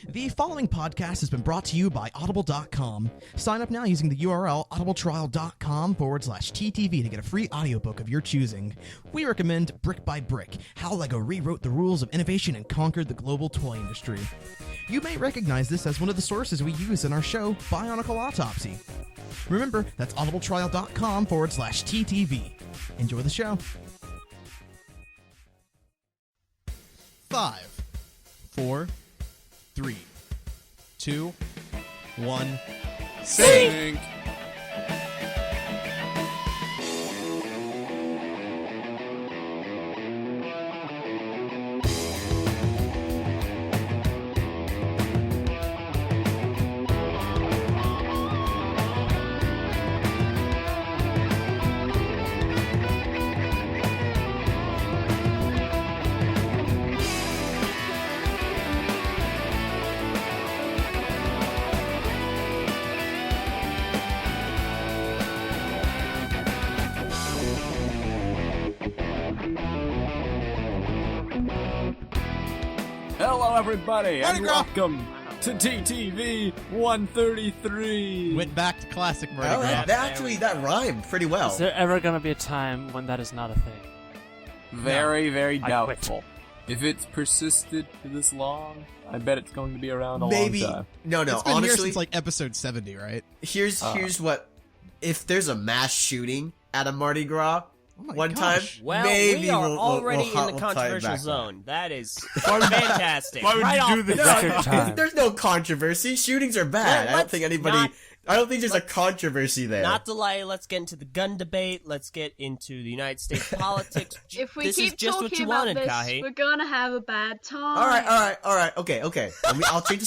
The following podcast has been brought to you by Audible.com. Sign up now using the URL audibletrial.com/TTV to get a free audiobook of your choosing. We recommend Brick by Brick, How LEGO Rewrote the Rules of Innovation and Conquered the Global Toy Industry. You may recognize this as one of the sources we use in our show, BIONICLE Autopsy. Remember, that's audibletrial.com/TTV. Enjoy the show. 5, 4, 3, 2, 1, sync! Hello everybody, and welcome to TTV 133. Went back to classic Mardi Oh, Gras. that rhymed pretty well. Is there ever going to be a time when that is not a thing? Very I doubtful. If it's persisted for this long, I bet it's going to be around a Maybe long time. no. It's been Honestly, here since like episode 70, right? here's what: if there's a mass shooting at a Mardi Gras one gosh. time, Well, maybe we are we'll already in tie the it controversial back zone. That is fantastic. Why would right you off do the this? bat. Record time. There's no controversy. Shootings are bad. I don't Let's think anybody. not- I don't think there's a controversy there. Not delay. Let's get into the gun debate. Let's get into the United States politics. If we this keep is just what talking you about wanted, this, Kahi. we're gonna have a bad time. All right. Okay. I'll change the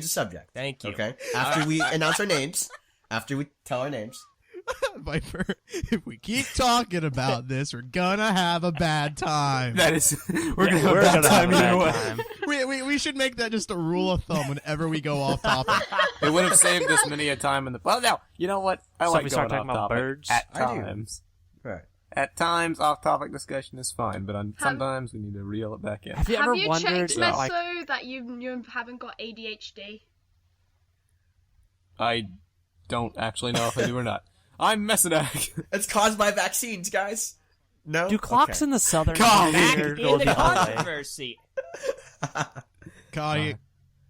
subject. Thank you. Okay. After we announce our names, after we tell our names. Viper, if we keep talking about this, we're gonna have a bad time. That is, we're gonna have We're a bad gonna time have a either bad way. time. We should make that just a rule of thumb whenever we go off topic. It would have saved us many a time in the. Well, no, you know what? I So like we going start talking off about topic birds? at I do. times. Right. At times, off-topic discussion is fine, but sometimes we need to reel it back in. Have you ever Have you wondered, checked, like, Meso, that you haven't got ADHD? I don't actually know if I do or not. I'm Messidak. It's caused by vaccines, guys. No. do clocks in the southern God. Back hemisphere in go the the other way? controversy. Kai,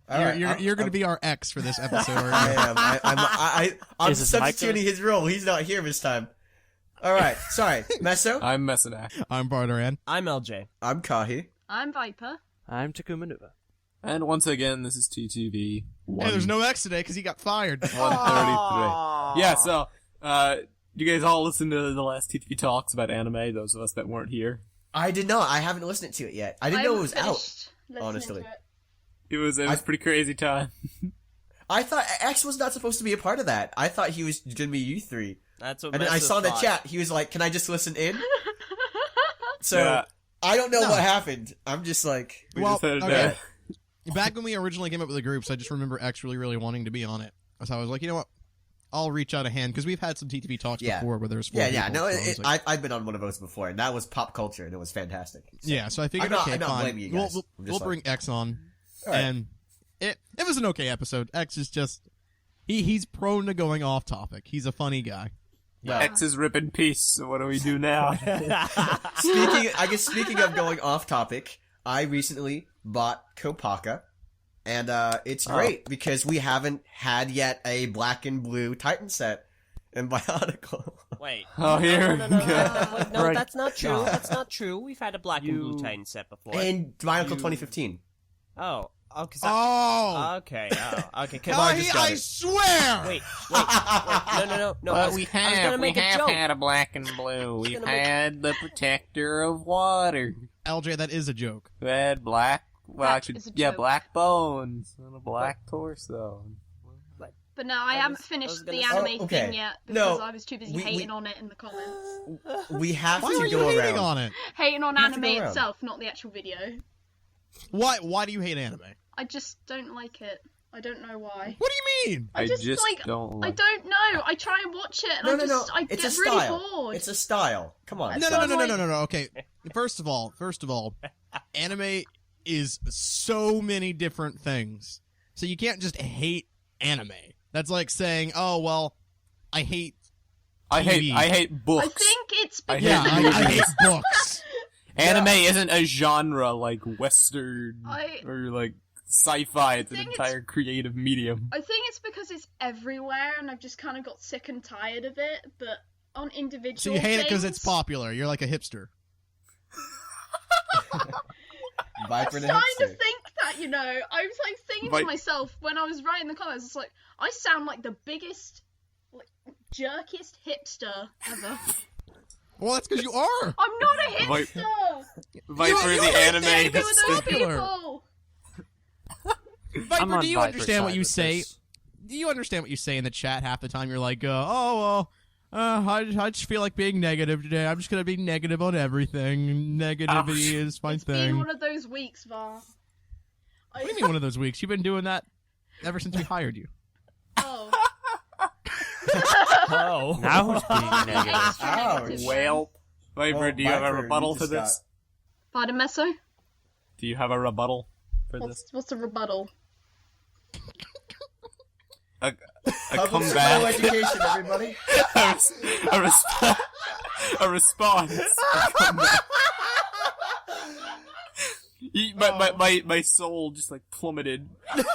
All right, you're going to be our ex for this episode. I am. I'm Is his mic substituting his role. He's not here this time. All right. Sorry, Meso. I'm Messidak. I'm Bardaran. I'm LJ. I'm Kahi. I'm Viper. I'm Takuma Nuva. And once again, this is TTV Hey, there's no X today because he got fired. 133. Yeah, so, you guys all listened to the last TTV Talks about anime, those of us that weren't here? I did not. I haven't listened to it yet. I didn't know it was out. Honestly. It was a pretty crazy time. I thought X was not supposed to be a part of that. I thought he was gonna be you three. That's what. And then I Meso saw in the thought. chat. He was like, "Can I just listen in?" So Yeah. I don't know No. what happened. I'm just like, We Well, just had it okay. there. Back when we originally came up with the groups, I just remember X really wanting to be on it. So I was like, you know what? I'll reach out a hand because we've had some TTV talks Yeah. before where there's 4 yeah. people, No, so I was like, I've been on one of those before, and that was pop culture, and it was fantastic. So. yeah. So I figured, I'm not okay, fine. blaming you We'll, guys. we'll, I'm just we'll like- bring X on, All right. and it was an okay episode. X is just he's prone to going off topic. He's a funny guy. Well, X is rip in peace, so what do we do now? speaking of going off topic, I recently bought Kopaka, and it's great because we haven't had yet a black and blue Titan set in Bionicle. Wait. Oh, here no, we go. Wait, no, Right. that's not true. God. That's not true. We've had a black and blue You- Titan set before. In Bionicle 2015. Oh, cause Oh, okay. Okay. Kai, just got I it. swear. Wait. No. I was gonna make a joke. a black and blue. We've gonna make- had the protector of water. LJ, that is a joke. We had black, well, That actually, is a yeah, joke. black bones and a black torso. But no, I haven't was finished gonna the say- anime okay. thing yet No, because I was too busy we- hating on it in the comments. We have Why to are you go hating around. on it? Hating on You have to anime go around. itself, not the actual video. Why do you hate anime? I just don't like it. I don't know why. What do you mean? I just, like, don't I like don't know. I try and watch it and No. I It's get a really style. bored. It's a style. Come on. No. So, like- Okay. First of all, anime is so many different things. So you can't just hate anime. That's like saying, oh, well, I hate TV. I hate books. I think it's because I hate books. Anime isn't a genre like Western I- or like sci-fi. It's an think entire creative medium. I think it's because it's everywhere, and I've just kind of got sick and tired of it. But on individual, So you hate it because things, it's popular. You're like a hipster. Viper I'm the starting to hipster. think that, you know, I was like thinking to myself when I was writing the comments, it's like, I sound like the biggest, like, jerkiest hipster ever. Well, that's because you are. I'm not a hipster! Viper You the hate anime With It's other hipster. popular. people! I'm Viper, on do you Viper's understand what side you with say? this. Do you understand what you say in the chat half the time? You're like, I just feel like being negative today. I'm just gonna be negative on everything. Negativity is my It's been thing. one of those weeks, Var. What do you mean one of those weeks? You've been doing that ever since we hired you. Oh. Oh. Now who's being negative? Extra Ouch. negative. Well, Viper, Oh, do you have a Viper, rebuttal you to just this? Pardon, Meso? Do you have a rebuttal for this? What's the rebuttal? A Public school comeback. education, everybody. a response. A comeback. My soul just like plummeted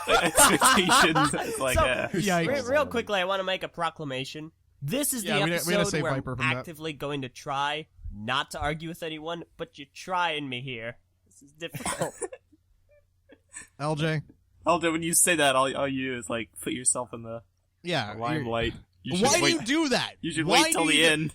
expectations. It's like, So, Yikes. real quickly, I want to make a proclamation. This is Yeah, the we gotta episode save where Viper I'm from that. actively going to try not to argue with anyone, but you're trying me here. This is difficult. LJ. Aldo, when you say that, all you do is like put yourself in the Yeah. limelight. You should Why do wait. you do that? You should Why wait till do the you do- end.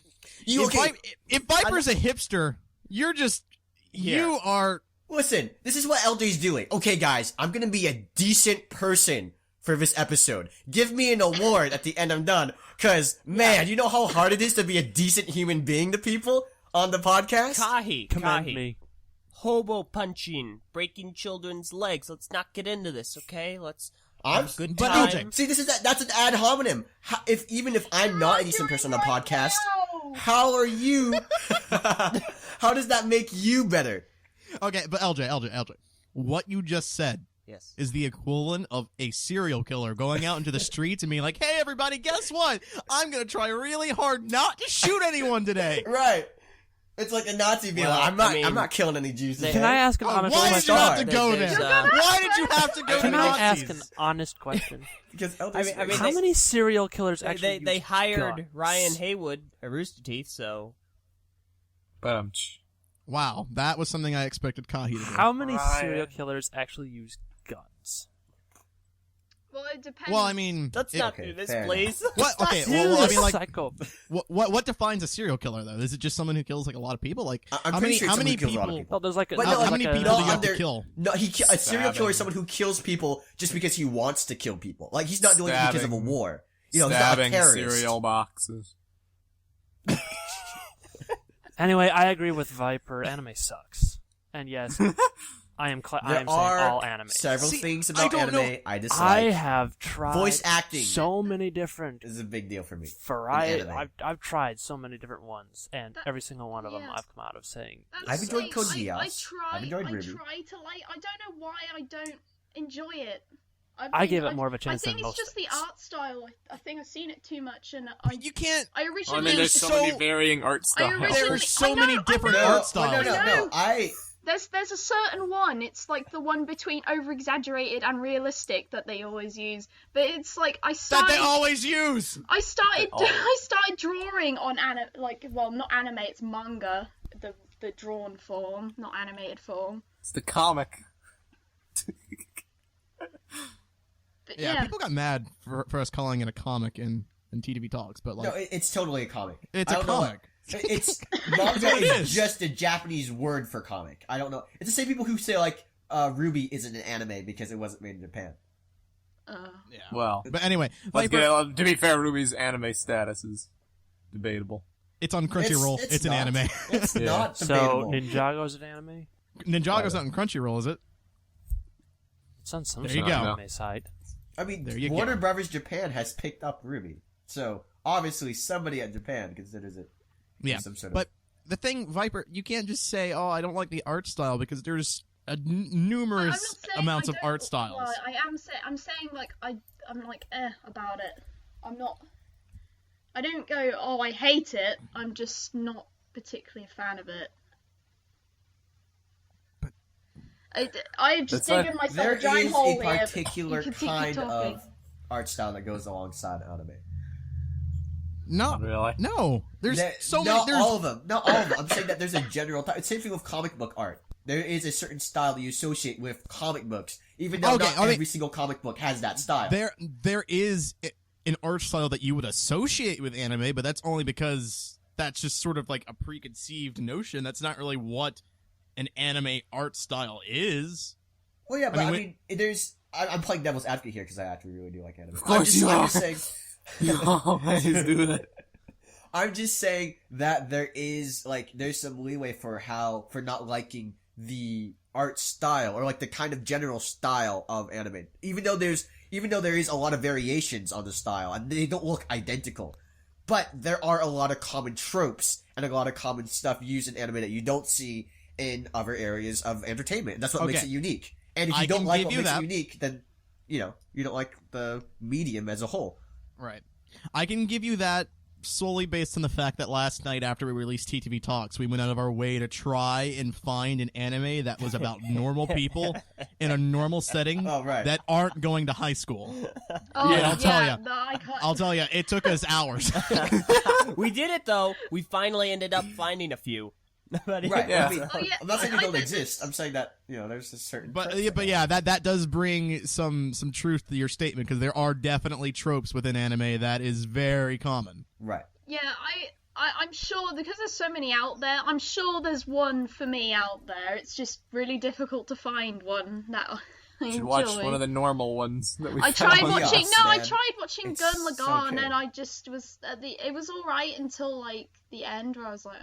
If Viper's a hipster, you're just you are. Listen, this is what LJ's doing. Okay, guys, I'm gonna be a decent person for this episode. Give me an award at the end I'm done. Cause, man, you know how hard it is to be a decent human being to people on the podcast? Commend Kahi. me. Hobo punching, breaking children's legs. Let's not get into this, okay? Let's have a good but time. LJ, See, that's an ad hominem. Even if I'm not a decent person on the podcast, how are you? How does that make you better? Okay, but LJ, what you just said Yes. is the equivalent of a serial killer going out into the streets and being like, "Hey, everybody, guess what? I'm gonna try really hard not to shoot anyone today." Right. It's like a Nazi being Well, like, I mean, I'm not killing any Jews today. Can I ask an honest Why did question? you have to go There's, there? uh, Why did you have to go to Can the I ask Nazis? an honest question? Because LJ's I mean, How many serial killers They actually they use hired guns? Ryan Haywood, a Rooster Teeth, so But Wow, that was something I expected Kahi to do. How many Ryan. serial killers actually use guns? Well, it depends. Well, I mean, let's it- not okay, do this, fair please. What? Okay, This well, I is mean, like, psycho. what defines a serial killer though? Is it just someone who kills like a lot of people? Like, I'm how pretty many? sure How someone many who kills a lot of people? people. Well, there's like a, But How no, many like, people no, do you have to under- kill? No, a serial killer is Stabbing. someone who kills people just because he wants to kill people. Like, he's not doing it because of a Stabbing. war. You know, he's not a stabbing terrorist. cereal boxes. Anyway, I agree with Viper. Anime sucks. And yes, I am There saying are all anime. several See, things I about don't anime know. I dislike. I have tried Voice acting. so many different This is a big deal for me. variety. in anime. I've tried so many different ones, and That- every single one of them yeah. I've come out of saying. That's I've enjoyed like, Code I Geass. try. I've enjoyed I Ruby. try to like. I don't know why I don't enjoy it. I gave it more of a chance I think than it's most just things. the art style. I think I've seen it too much, and I You can't. I I originally. mean, there's so, so- many varying art styles. originally- There are so I know, many I different know. art No, styles. no. There's a certain one. It's like the one between over exaggerated and realistic that they always use. But it's like I That started. they always use. I started. They always- I started drawing on not anime. It's manga. The drawn form, not animated form. It's the comic. But Yeah, yeah. people got mad for us calling it a comic in TTV Talks, but like, No, it's totally a comic. it's I a don't know comic. It's manga what it is is. just a Japanese word for comic. I don't know. It's the same people who say like Ruby isn't an anime because it wasn't made in Japan. Yeah. Well, But anyway, let's Viper, get, to be fair, Ruby's anime status is debatable. it's on Crunchyroll. It's an not. anime. It's Yeah. not So debatable. Ninjago's an anime. Ninjago's not on Crunchyroll, is it? It's on some There you sort of go. anime site. I mean, There you Warner go. Brothers Japan has picked up Ruby, so obviously somebody at Japan considers it. Yeah. some sort of- But the thing, Viper, you can't just say, "Oh, I don't like the art style," because there's numerous saying amounts I of don't- art styles. Well, I'm saying like I'm like about it. I'm not. I don't go, oh, I hate it. I'm just not particularly a fan of it. I just That's digging myself There a giant is hole a here. particular You can keep kind talking. of art style that goes alongside anime. No, Really? no. There's so not many. all of them. Not all of them. I'm saying that there's a general type. Same thing with comic book art. There is a certain style that you associate with comic books, even though Okay, not I mean- every single comic book has that style. There is an art style that you would associate with anime, but that's only because that's just sort of like a preconceived notion. That's not really what an anime art style is. Well, yeah, but I I mean, mean, there's. I'm playing devil's advocate here because I actually really do like anime. Of course you I'm are. just saying. You always do that. I'm just saying that there's some leeway for not liking the art style or like the kind of general style of anime. Even though there is a lot of variations on the style and they don't look identical. But there are a lot of common tropes and a lot of common stuff used in anime that you don't see in other areas of entertainment. And that's what makes Okay. it unique. And if you I don't can like give what you makes that. it unique, then you don't like the medium as a whole. Right. I can give you that solely based on the fact that last night after we released TTV Talks, we went out of our way to try and find an anime that was about normal people in a normal setting Oh, right. that aren't going to high school. Oh, Yeah, I'll tell ya. No, I can't. I'll tell you, it took us hours. We did it though. We finally ended up finding a few. But Right. Yeah. I mean, Oh, yeah. I'm not saying they I don't think exist. I'm saying that there's a certain. But yeah, that does bring some truth to your statement because there are definitely tropes within anime that is very common. Right. Yeah, I'm sure because there's so many out there. I'm sure there's one for me out there. It's just really difficult to find one that I You should enjoy. watch one of the normal ones that we I found. tried watching. Yes, No, I man. tried watching It's Gun so Lagann, good. and I just was it was all right until like the end where I was like,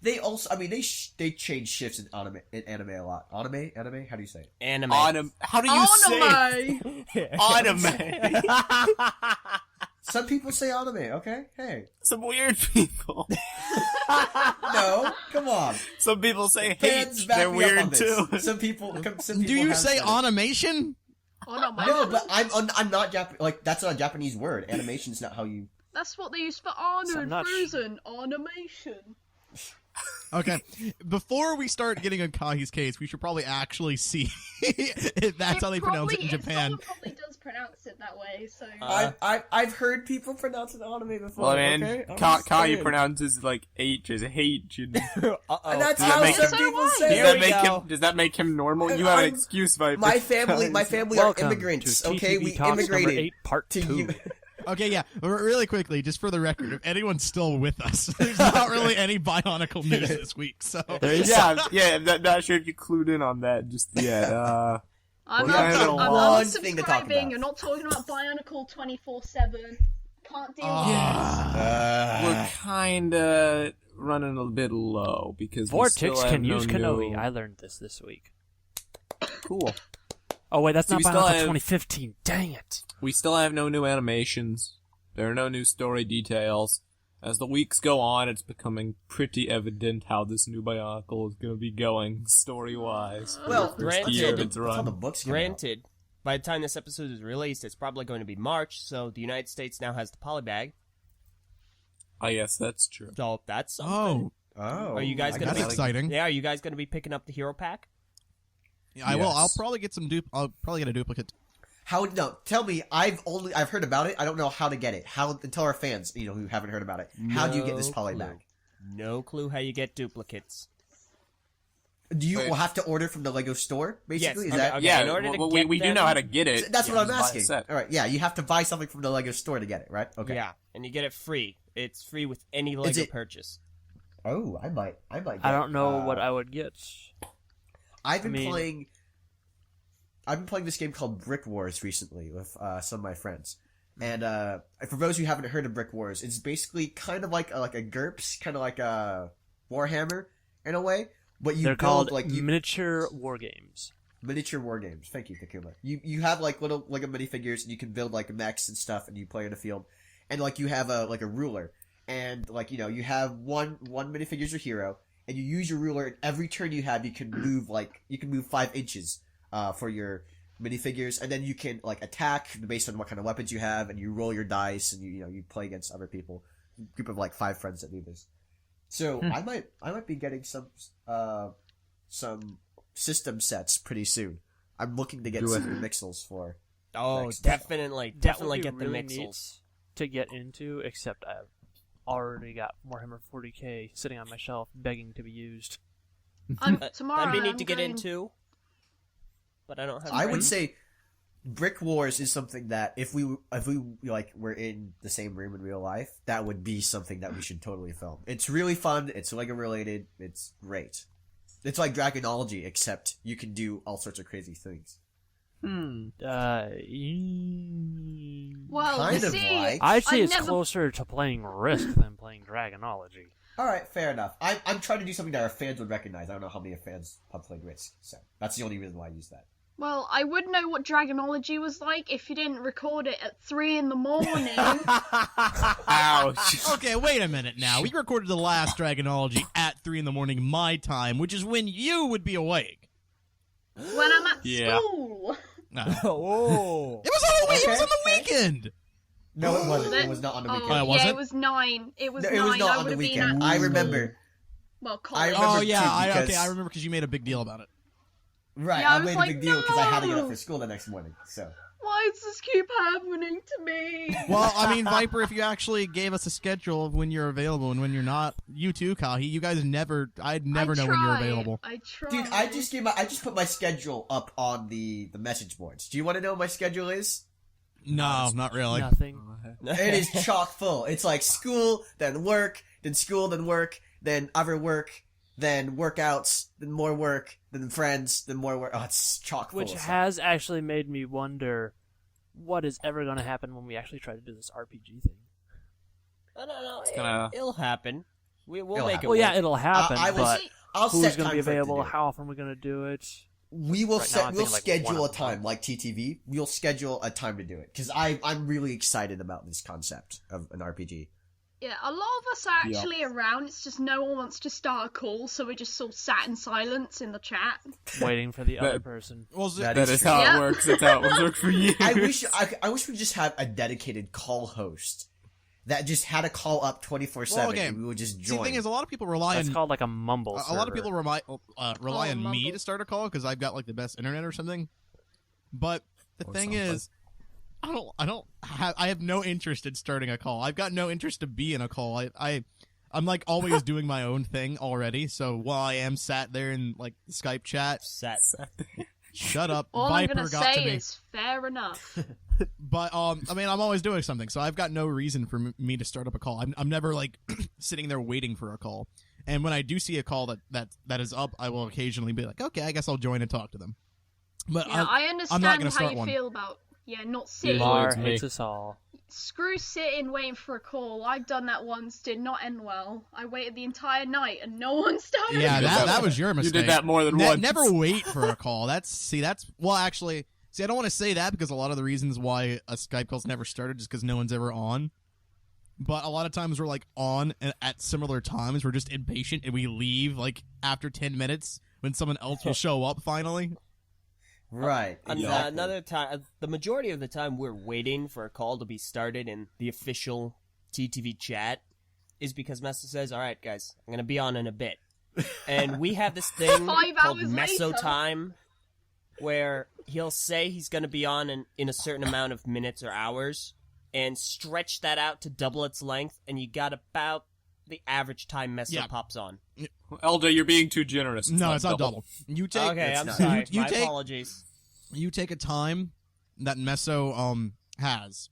They also, I mean, they change shifts in anime a lot. Anime? How do you say it? anime. How do you say Anime. anime? Some people say anime. Okay, hey, Some weird people. no, come on. Some people say hate. Fans back They're me up on weird this. too. Some people. Do you have say said it. animation? No, but I'm not like that's not a Japanese word. Animation's not how you. That's what they use for Anna So I'm and not Frozen. Animation. Okay, before we start getting on Kahi's case, we should probably actually see if that's how they pronounce it in Japan. Someone probably does pronounce it that way. So I've heard people pronounce it anime before. Well, man, okay? I'm Kai just saying. pronounces like H as H. And And that's Does that how make some him- people Why? say does it. that make him normal? You have an excuse, Viper. My family are Welcome immigrants. to Okay, TTV we Talks immigrated number 8, part to 2. you. Okay, yeah, really quickly, just for the record, if anyone's still with us, there's not really any Bionicle news this week, so... yeah. Not sure if you clued in on that just yet. I'm Well, I know not one thing to talk unsubscribing. about. You're not talking about Bionicle 24/7. Can't deal We're kinda running a bit low because we still Vortex have can no use Kanoe. new- I learned this week. Cool. Oh wait, that's So not we still Bionicle have- 2015. Dang it. We still have no new animations. There are no new story details. As the weeks go on, it's becoming pretty evident how this new Bionicle is going to be going story-wise. Well, Granted, year of that's its how run. the books come out. Granted, by the time this episode is released, it's probably going to be March, so the United States now has the polybag. I guess that's true. So that's something. Oh, Oh, Are you guys I gonna that's got it. exciting. Yeah, are you guys going to be picking up the hero pack? I will. I'll Yes. probably get I'll probably get a duplicate. How? No, tell me. I've heard about it. I don't know how to get it. Tell our fans, who haven't heard about it. How do you get this No poly clue. bag? No clue how you get duplicates. Do you Wait. have to order from the Lego store? Basically, Yes, is that? okay. Yeah, in order to well, get we do them- know how to get it. That's You what I'm just buy a asking. set. All right, yeah, you have to buy something from the Lego store to get it, right? Okay. Yeah, and you get it free. It's free with any Lego it- purchase. Oh, I might. Get, I don't know what I would get. I've been I mean- playing. I've been playing this game called Brick Wars recently with some of my friends, and for those who haven't heard of Brick Wars, it's basically kind of like a GURPS, kind of like a Warhammer in a way, but you They're build called like miniature war games. miniature war games. Thank you, Takuma. You have like little Lego minifigures, and you can build like mechs and stuff, and you play in a field, and like you have a ruler, and like you have one minifigure's your hero, and you use your ruler, and every turn you have, you can move 5 inches, for your minifigures, and then you can, like, attack based on what kind of weapons you have, and you roll your dice, and you play against other people. A group of, like, 5 friends that do this. So, I might be getting some system sets pretty soon. I'm looking to get some Mixels for. Oh, next. definitely That would be get the really Mixels. neat to get into, except I've already got Warhammer 40k sitting on my shelf begging to be used. Tomorrow That'd be neat I'm to get going- into, but I don't have. I would friends. say Brick Wars is something that if we like were in the same room in real life, that would be something that we should totally film. It's really fun. It's Lego related. It's great. It's like Dragonology, except you can do all sorts of crazy things. Well, Kind of see, like. I'd say I it's never- closer to playing Risk than playing Dragonology. All right, fair enough. I'm trying to do something that our fans would recognize. I don't know how many fans have played Risk, so that's the only reason why I use that. Well, I would know what Dragonology was like if you didn't record it at 3 in the morning. Ouch. Okay, wait a minute now. We recorded the last Dragonology at 3 in the morning my time, which is when you would be awake. When I'm at Yeah. school. No. Oh. It was on the, it was on the Okay. weekend. No, it wasn't. Was It was not on the Oh, weekend. it yeah, wasn't? it was 9. It was No, 9. it was not I on would the have been weekend. at I school. remember. Well, I college. remember Oh yeah, too, because- okay, I remember because you made a big deal about it. Right, Yeah, I I was made like, a big deal because I had to get up no. for school the next morning. So Why does this keep happening to me? Well, I mean, Viper, if you actually gave us a schedule of when you're available and when you're not, you too, Kahi, you guys I'd never know when you're available. I try. dude, I just put my schedule up on the message boards. Do you want to know what my schedule is? No, not really. Nothing. It is chock full. It's like school, then work, then school, then work, then other work, then workouts, then more work, then friends, then more work. Oh, it's chock full. Which of stuff. has actually made me wonder what is ever going to happen when we actually try to do this RPG thing. No. gonna- It'll happen. We'll It'll make happen. it Well, yeah, work. it'll happen, I will but I'll who's set going to be time for it to available? do it. How often are we going to do it? We will Right now, I'm we'll thinking, like, schedule one a time month. like TTV. We'll schedule a time to do it because I'm really excited about this concept of an RPG. Yeah, a lot of us are actually around. It's just no one wants to start a call, so we just sort of sat in silence in the chat. Waiting for the other That- person. Well, That That is true. how Yeah. it works. That's how it works for you. I wish we just had a dedicated call host that just had a call up 24/7 Well, okay. and we would just See, join. the thing is, a lot of people rely That's on called like a mumble a lot of server. people rely on me Mumble. to start a call because I've got like the best internet or something. But the Or thing something. is, I have no interest in starting a call. I've got no interest to be in a call. I'm like always doing my own thing already. So while I am sat there in like Skype chat, shut up, All I'm Viper gonna got to say me. is fair enough. But I mean, I'm always doing something, so I've got no reason for me to start up a call. I'm never like sitting there waiting for a call. And when I do see a call that is up, I will occasionally be like, okay, I guess I'll join and talk to them. But Yeah, I I'm understand not gonna how start you one. feel about not sitting. Lar- Lar it's me. hates us all. Screw sitting waiting for a call. I've done that once, did not end well. I waited the entire night and no one started. Yeah, You did that was your You mistake. did that more than once. Never wait for a call. Well, actually, I don't want to say that because a lot of the reasons why a Skype call's never started is because no one's ever on. But a lot of times we're like on at similar times. We're just impatient and we leave like after 10 minutes when someone else will show up finally. Right. Exactly. Another time, the majority of the time we're waiting for a call to be started in the official TTV chat is because Messa says, all right, guys, I'm going to be on in a bit. And we have this thing 5 called hours Meso later. time where he'll say he's going to be on in a certain amount of minutes or hours and stretch that out to double its length, and you got about the average time Meso Yeah. pops on. Elder, you're being too generous. No, it's not double. You take Okay, I'm not- sorry. You My take- apologies. you take a time that Meso has.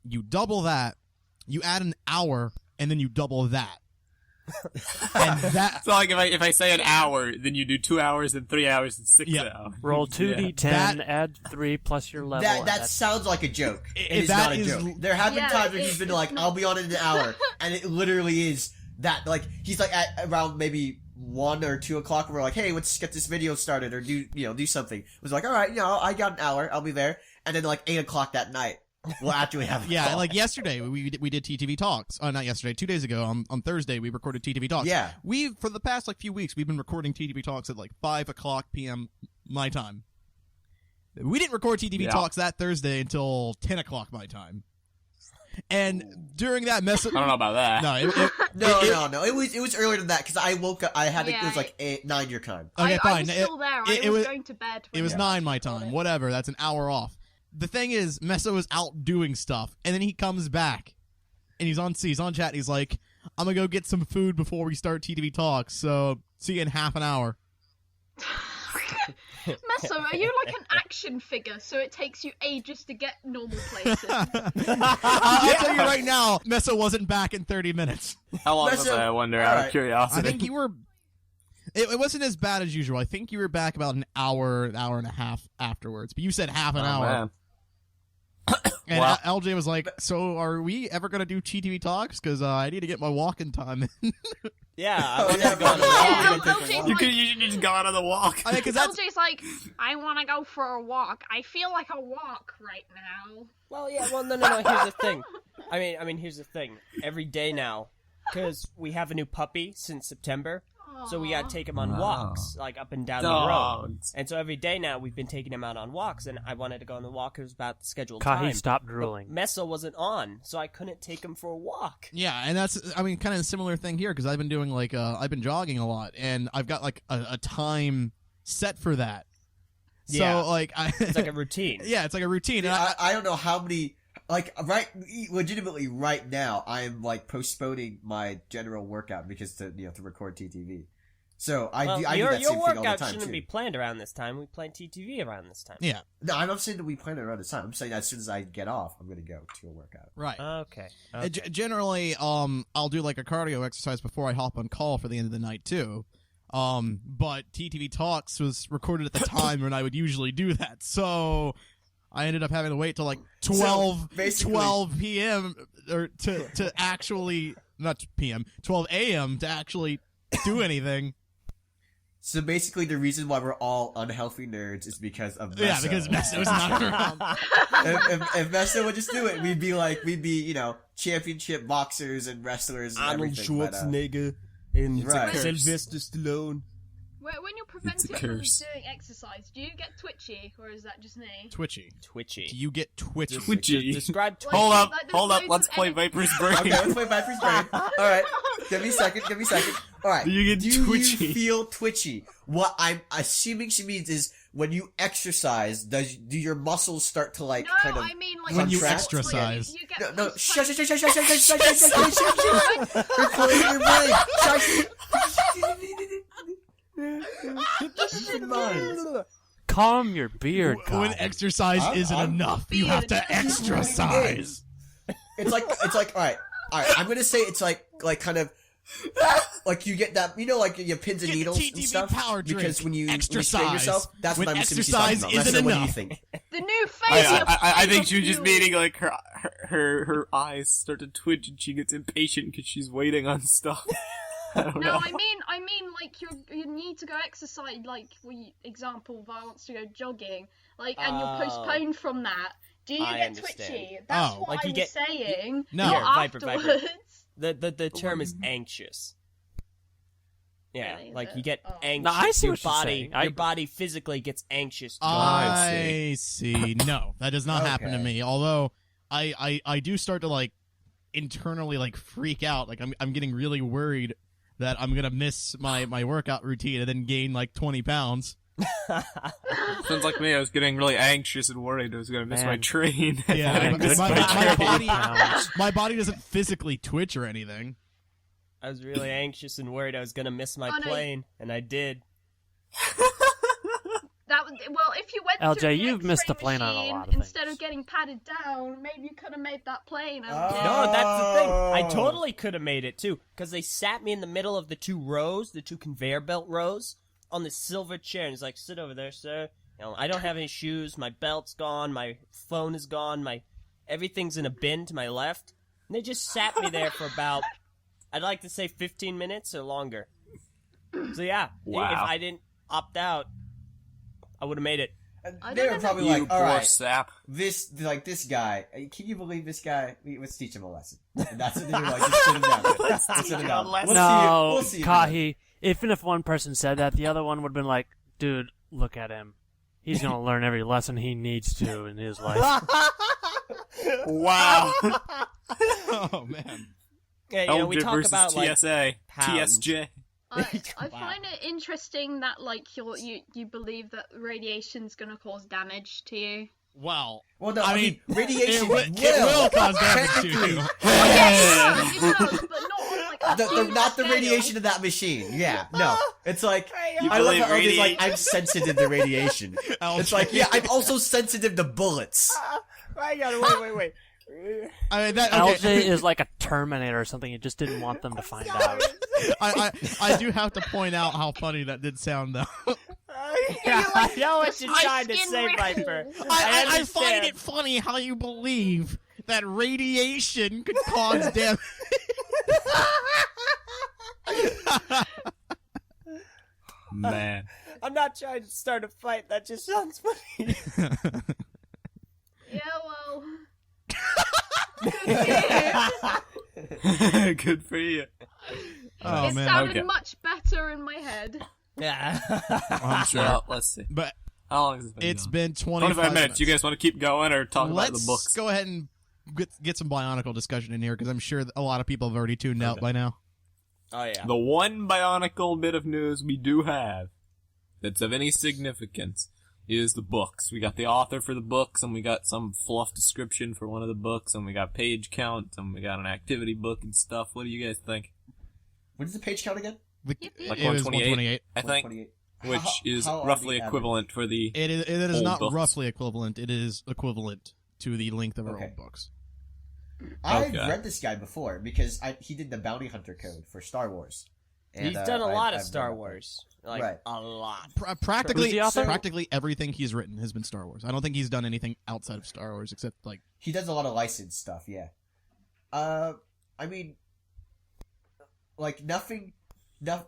You double that. You add an hour, and then you double that. And that It's not like if I say an hour, then you do 2 hours and 3 hours and 6 Yeah. hours. Roll 2d10, That- add 3 plus your level. That and that that's- sounds like a joke. It is that not a is- joke. There have been Yeah, times where he's been like, it's "I'll be on in an hour," and it literally is that. Like he's like at around maybe 1 or 2 o'clock. We're like, "Hey, let's get this video started or do something." It was like, "All right, I got an hour. I'll be there." And then like 8 o'clock that night, we'll actually have a Yeah, call. like yesterday we did TTV Talks. Not yesterday, 2 days ago on Thursday we recorded TTV Talks. Yeah. We for the past few weeks we've been recording TTV Talks at like 5:00 p.m. my time. We didn't record TTV Talks that Thursday until 10:00 my time. And during that mess, I don't know about that. No. It was earlier than that because I woke up. I had it was like 9 your time. Okay, I fine. was still there. I was going to bed. It was 9 my time. Whatever. That's an hour off. The thing is, Meso is out doing stuff, and then he comes back, and he's on chat. And he's like, "I'm gonna go get some food before we start TTV Talks. So see you in half an hour." Meso, are you like an action figure, so it takes you ages to get normal places? I'll tell you right now, Meso wasn't back in 30 minutes. How long was I wonder, out of curiosity? I think you were... It wasn't as bad as usual. I think you were back about an hour and a half afterwards. But you said half an hour. Man. And Wow. LJ was like, so are we ever going to do TTV Talks? Because I need to get my walking time in. Yeah, I wanted to go on a Yeah, walk. LJ's like, You just go out on the walk. I mean, 'cause that's... LJ's like, I want to go for a walk. I feel like a walk right now. Well, yeah, well, no. Here's the thing. I mean, here's the thing. Every day now, because we have a new puppy since September, so we gotta take him on walks, like up and down the road. Dogs. And so every day now, we've been taking him out on walks, and I wanted to go on the walk. It was about the scheduled Kahi, time. stop drooling. Meso wasn't on, so I couldn't take him for a walk. Yeah, and that's, I mean, kind of a similar thing here, because I've been doing, like, I've been jogging a lot, and I've got, like, a time set for that. Yeah. So, like, It's like a routine. Yeah, it's like a routine. And I don't know how many. Like legitimately right now, I am like postponing my general workout because to record TTV. So I do that your same thing all the workout time shouldn't too. be planned around this time. We plan TTV around this time. yeah, No, I'm not saying that we plan it around this time. I'm saying as soon as I get off, I'm gonna go to a workout. right. Okay. Generally, I'll do, like, a cardio exercise before I hop on call for the end of the night, too. But TTV Talks was recorded at the time when I would usually do that, so... I ended up having to wait till like 12 p.m. or to actually not p.m. 12 a.m. to actually do anything. So basically, the reason why we're all unhealthy nerds is because of Meso. Yeah, because Meso's not around. if Meso would just do it, we'd be championship boxers and wrestlers and Arnold everything. Schwarzenegger and Right. Sylvester Stallone. When you're prevented from curse. doing exercise, do you get twitchy, or is that just me? Twitchy. Twitchy. Do you get twitchy? Twitchy. Describe Like, Hold up, like, there's hold up. loads Let's of play energy. Viper's Brain. Okay, let's play Viper's Brain. Alright, give me a second. Alright, Do you get twitchy? you feel twitchy? What I'm assuming she means is when you exercise, do your muscles start to like No, kind of... I mean like When you contract? exercise. You get No, pushed shush. by- You're closing your brain. Shush. Calm your beard, When Kahi. exercise isn't enough, you have to exercise. It's like, alright, I'm gonna say it's like kind of, like you get that, like your pins and Get the needles TTV and stuff. power drink. Because when you Exercise. strain yourself, that's When what I'm assuming she's talking exercise about. isn't Lester, what do you enough. think? The new phase I think she was just meaning like her eyes start to twitch and she gets impatient because she's waiting on stuff. I don't No, know. I mean like you need to go exercise. Like, example, Vi wants to go jogging, like, and you're postponed from that. Do you I get understand. twitchy? That's Oh. what Like I you was get- saying. No. Not Here, Viper. afterwards. The term is anxious. Yeah, Really, is like it? you get Oh. anxious. No, I see your what you're body, saying. your body physically gets anxious. I see. No, that does not happen to Okay. me. Although I do start to like internally like freak out. Like I'm getting really worried that I'm gonna miss my workout routine and then gain like 20 pounds. Sounds like me. I was getting really anxious and worried I was going to miss my Man. train. Yeah, I my, missed my, my my train. body Pounds. my body doesn't physically twitch or anything. I was really anxious and worried I was gonna miss my Oh, no. plane, and I did. Well, if you went LJ, to the you've missed the X-ray plane on a machine, lot of instead things. of getting patted down, maybe you could have made that plane. Oh. No, that's the thing. I Oh. totally could have made it too, because they sat me in the middle of the two conveyor belt rows, on this silver chair, and he's like, "Sit over there, sir." I don't have any shoes. My belt's gone. My phone is gone. Everything's in a bin to my left. And they just sat me there for about, I'd like to say 15 minutes or longer. So yeah, Wow. if I didn't opt out, I would have made it. I They don't were know. probably You like, all poor right, sap. this guy. Can you believe this guy? Let's teach him a lesson. And that's what they were like. Just sit him down. Let's sit him down. No, We'll see you Kahi. Even if one person said that, the other one would have been like, dude, look at him. He's going to learn every lesson he needs to in his life. Wow. Oh man. Yeah, we Elder talk versus about like TSA. pounds. TSJ. I Wow. find it interesting that like you believe that radiation's gonna cause damage to you. Well, Well, no, I I mean, mean, radiation it will cause damage to you. It does, but not on like a huge not the scale. radiation of that machine. Yeah, no. It's like, You I love believe how Elder's like, radiation? I'm sensitive to radiation. It's like, yeah, I'm also sensitive to bullets. I gotta wait. I mean, that LJ okay. is like a Terminator or something. You just didn't want them to find out. I do have to point out how funny that did sound, though. I know what you're My trying to skin say, wrinkles. Viper. I find understand. it funny how you believe that radiation could cause damage. Man. I'm not trying to start a fight. That just sounds funny. Yeah, well. Good for you. Oh It man. sounded okay. much better in my head. Yeah. I'm sure. Well, let's see. But How long has it been? it's going? been 25 minutes. You guys want to keep going or talk about Let's the books? go ahead and get some Bionicle discussion in here because I'm sure that a lot of people have already tuned out Okay. by now. Oh yeah. The one Bionicle bit of news we do have that's of any significance is the books. We got the author for the books, and we got some fluff description for one of the books, and we got page count, and we got an activity book and stuff. What do you guys think? What is the page count again? Like It is 128, I think, 128. which How- is how are roughly the equivalent for the... It is Old not books. roughly equivalent. It is equivalent to the length of our Okay. old books. I've Okay. read this guy before because he did the bounty hunter code for Star Wars. And, He's done a lot of I've Star read that. Wars. Like, Right. a lot. Practically, Who's the author? practically everything he's written has been Star Wars. I don't think he's done anything outside of Star Wars except like He does a lot of licensed stuff, yeah. I mean, like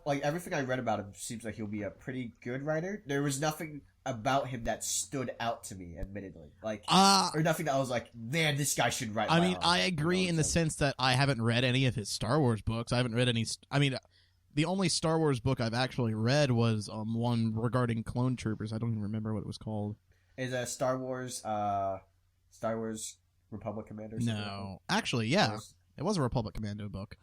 like everything I read about him seems like he'll be a pretty good writer. There was nothing about him that stood out to me, admittedly. Like, or nothing that I was like, man, this guy should write. I mean, Bionicle. I agree You know, in the it's like- sense that I haven't read any of his Star Wars books. I haven't read any. I mean, the only Star Wars book I've actually read was one regarding clone troopers. I don't even remember what it was called. Is a Star Wars Republic Commander? something like No, actually, that? yeah, it was a Republic Commando book.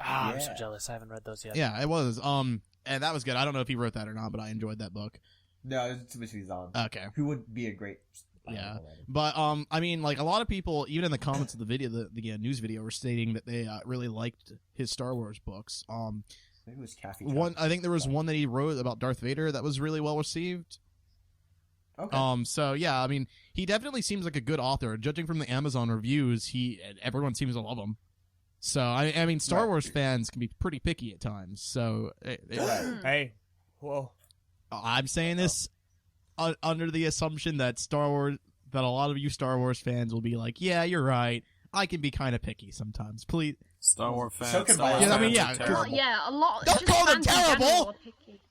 I'm so Yeah. jealous. I haven't read those yet. Yeah, it was. And that was good. I don't know if he wrote that or not, but I enjoyed that book. No, it's Timothy Zahn. Okay. Who would be a great Yeah. Bionicle writer. But I mean, like a lot of people, even in the comments of the video, the news video, were stating that they really liked his Star Wars books. Maybe it was Kathy. I think there was one that he wrote about Darth Vader that was really well received. Okay. So yeah, I mean, he definitely seems like a good author. Judging from the Amazon reviews, everyone seems to love him. So I mean, Star Right. Wars fans can be pretty picky at times. So Hey. Whoa. I'm saying this under the assumption that a lot of you Star Wars fans will be like, yeah, you're right. I can be kind of picky sometimes. Please. Star Wars fans. So can Star Wars Yeah, I mean, fans yeah, are 'cause- terrible. Yeah, a lot. Don't just call them fans in general terrible! are picky.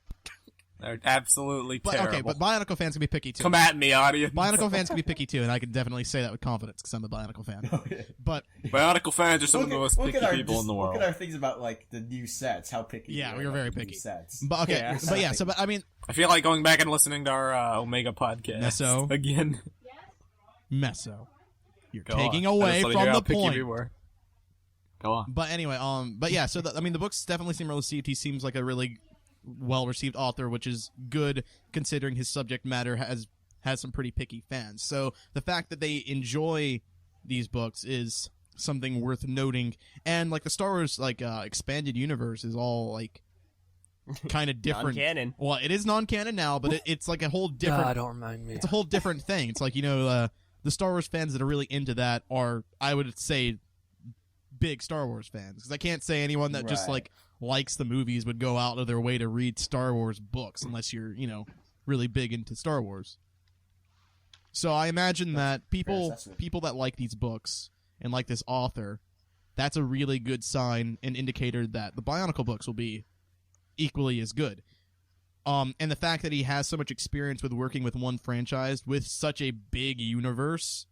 They're absolutely But terrible. okay, but Bionicle fans can be picky too. Come at me, audience. Bionicle fans can be picky too, and I can definitely say that with confidence because I'm a Bionicle fan. But Bionicle fans are some of the most picky people in the world. Look at our things about like the new sets. How picky? Yeah, we we are were very about the new picky. Sets. but okay, Yeah. but yeah. So but I mean, I feel like going back and listening to our Omega podcast Meso. again. Meso, you're Go taking on. I away just wanna from hear how the picky point. we were. Go on. But anyway, but yeah. So I mean, the books definitely seem well received. He seems like a really well received author, which is good considering his subject matter has some pretty picky fans. So the fact that they enjoy these books is something worth noting. And like the Star Wars expanded universe is all like kind of different. Non-canon. Well, it is non-canon now, but it's like a whole different. God, don't remind me. It's a whole different thing. It's like the Star Wars fans that are really into that are, I would say, big Star Wars fans. Because I can't say anyone that just Right. likes the movies would go out of their way to read Star Wars books unless you're really big into Star Wars. So I imagine that people assessment. that like these books and like this author, that's a really good sign and indicator that the Bionicle books will be equally as good. And the fact that he has so much experience with working with one franchise with such a big universe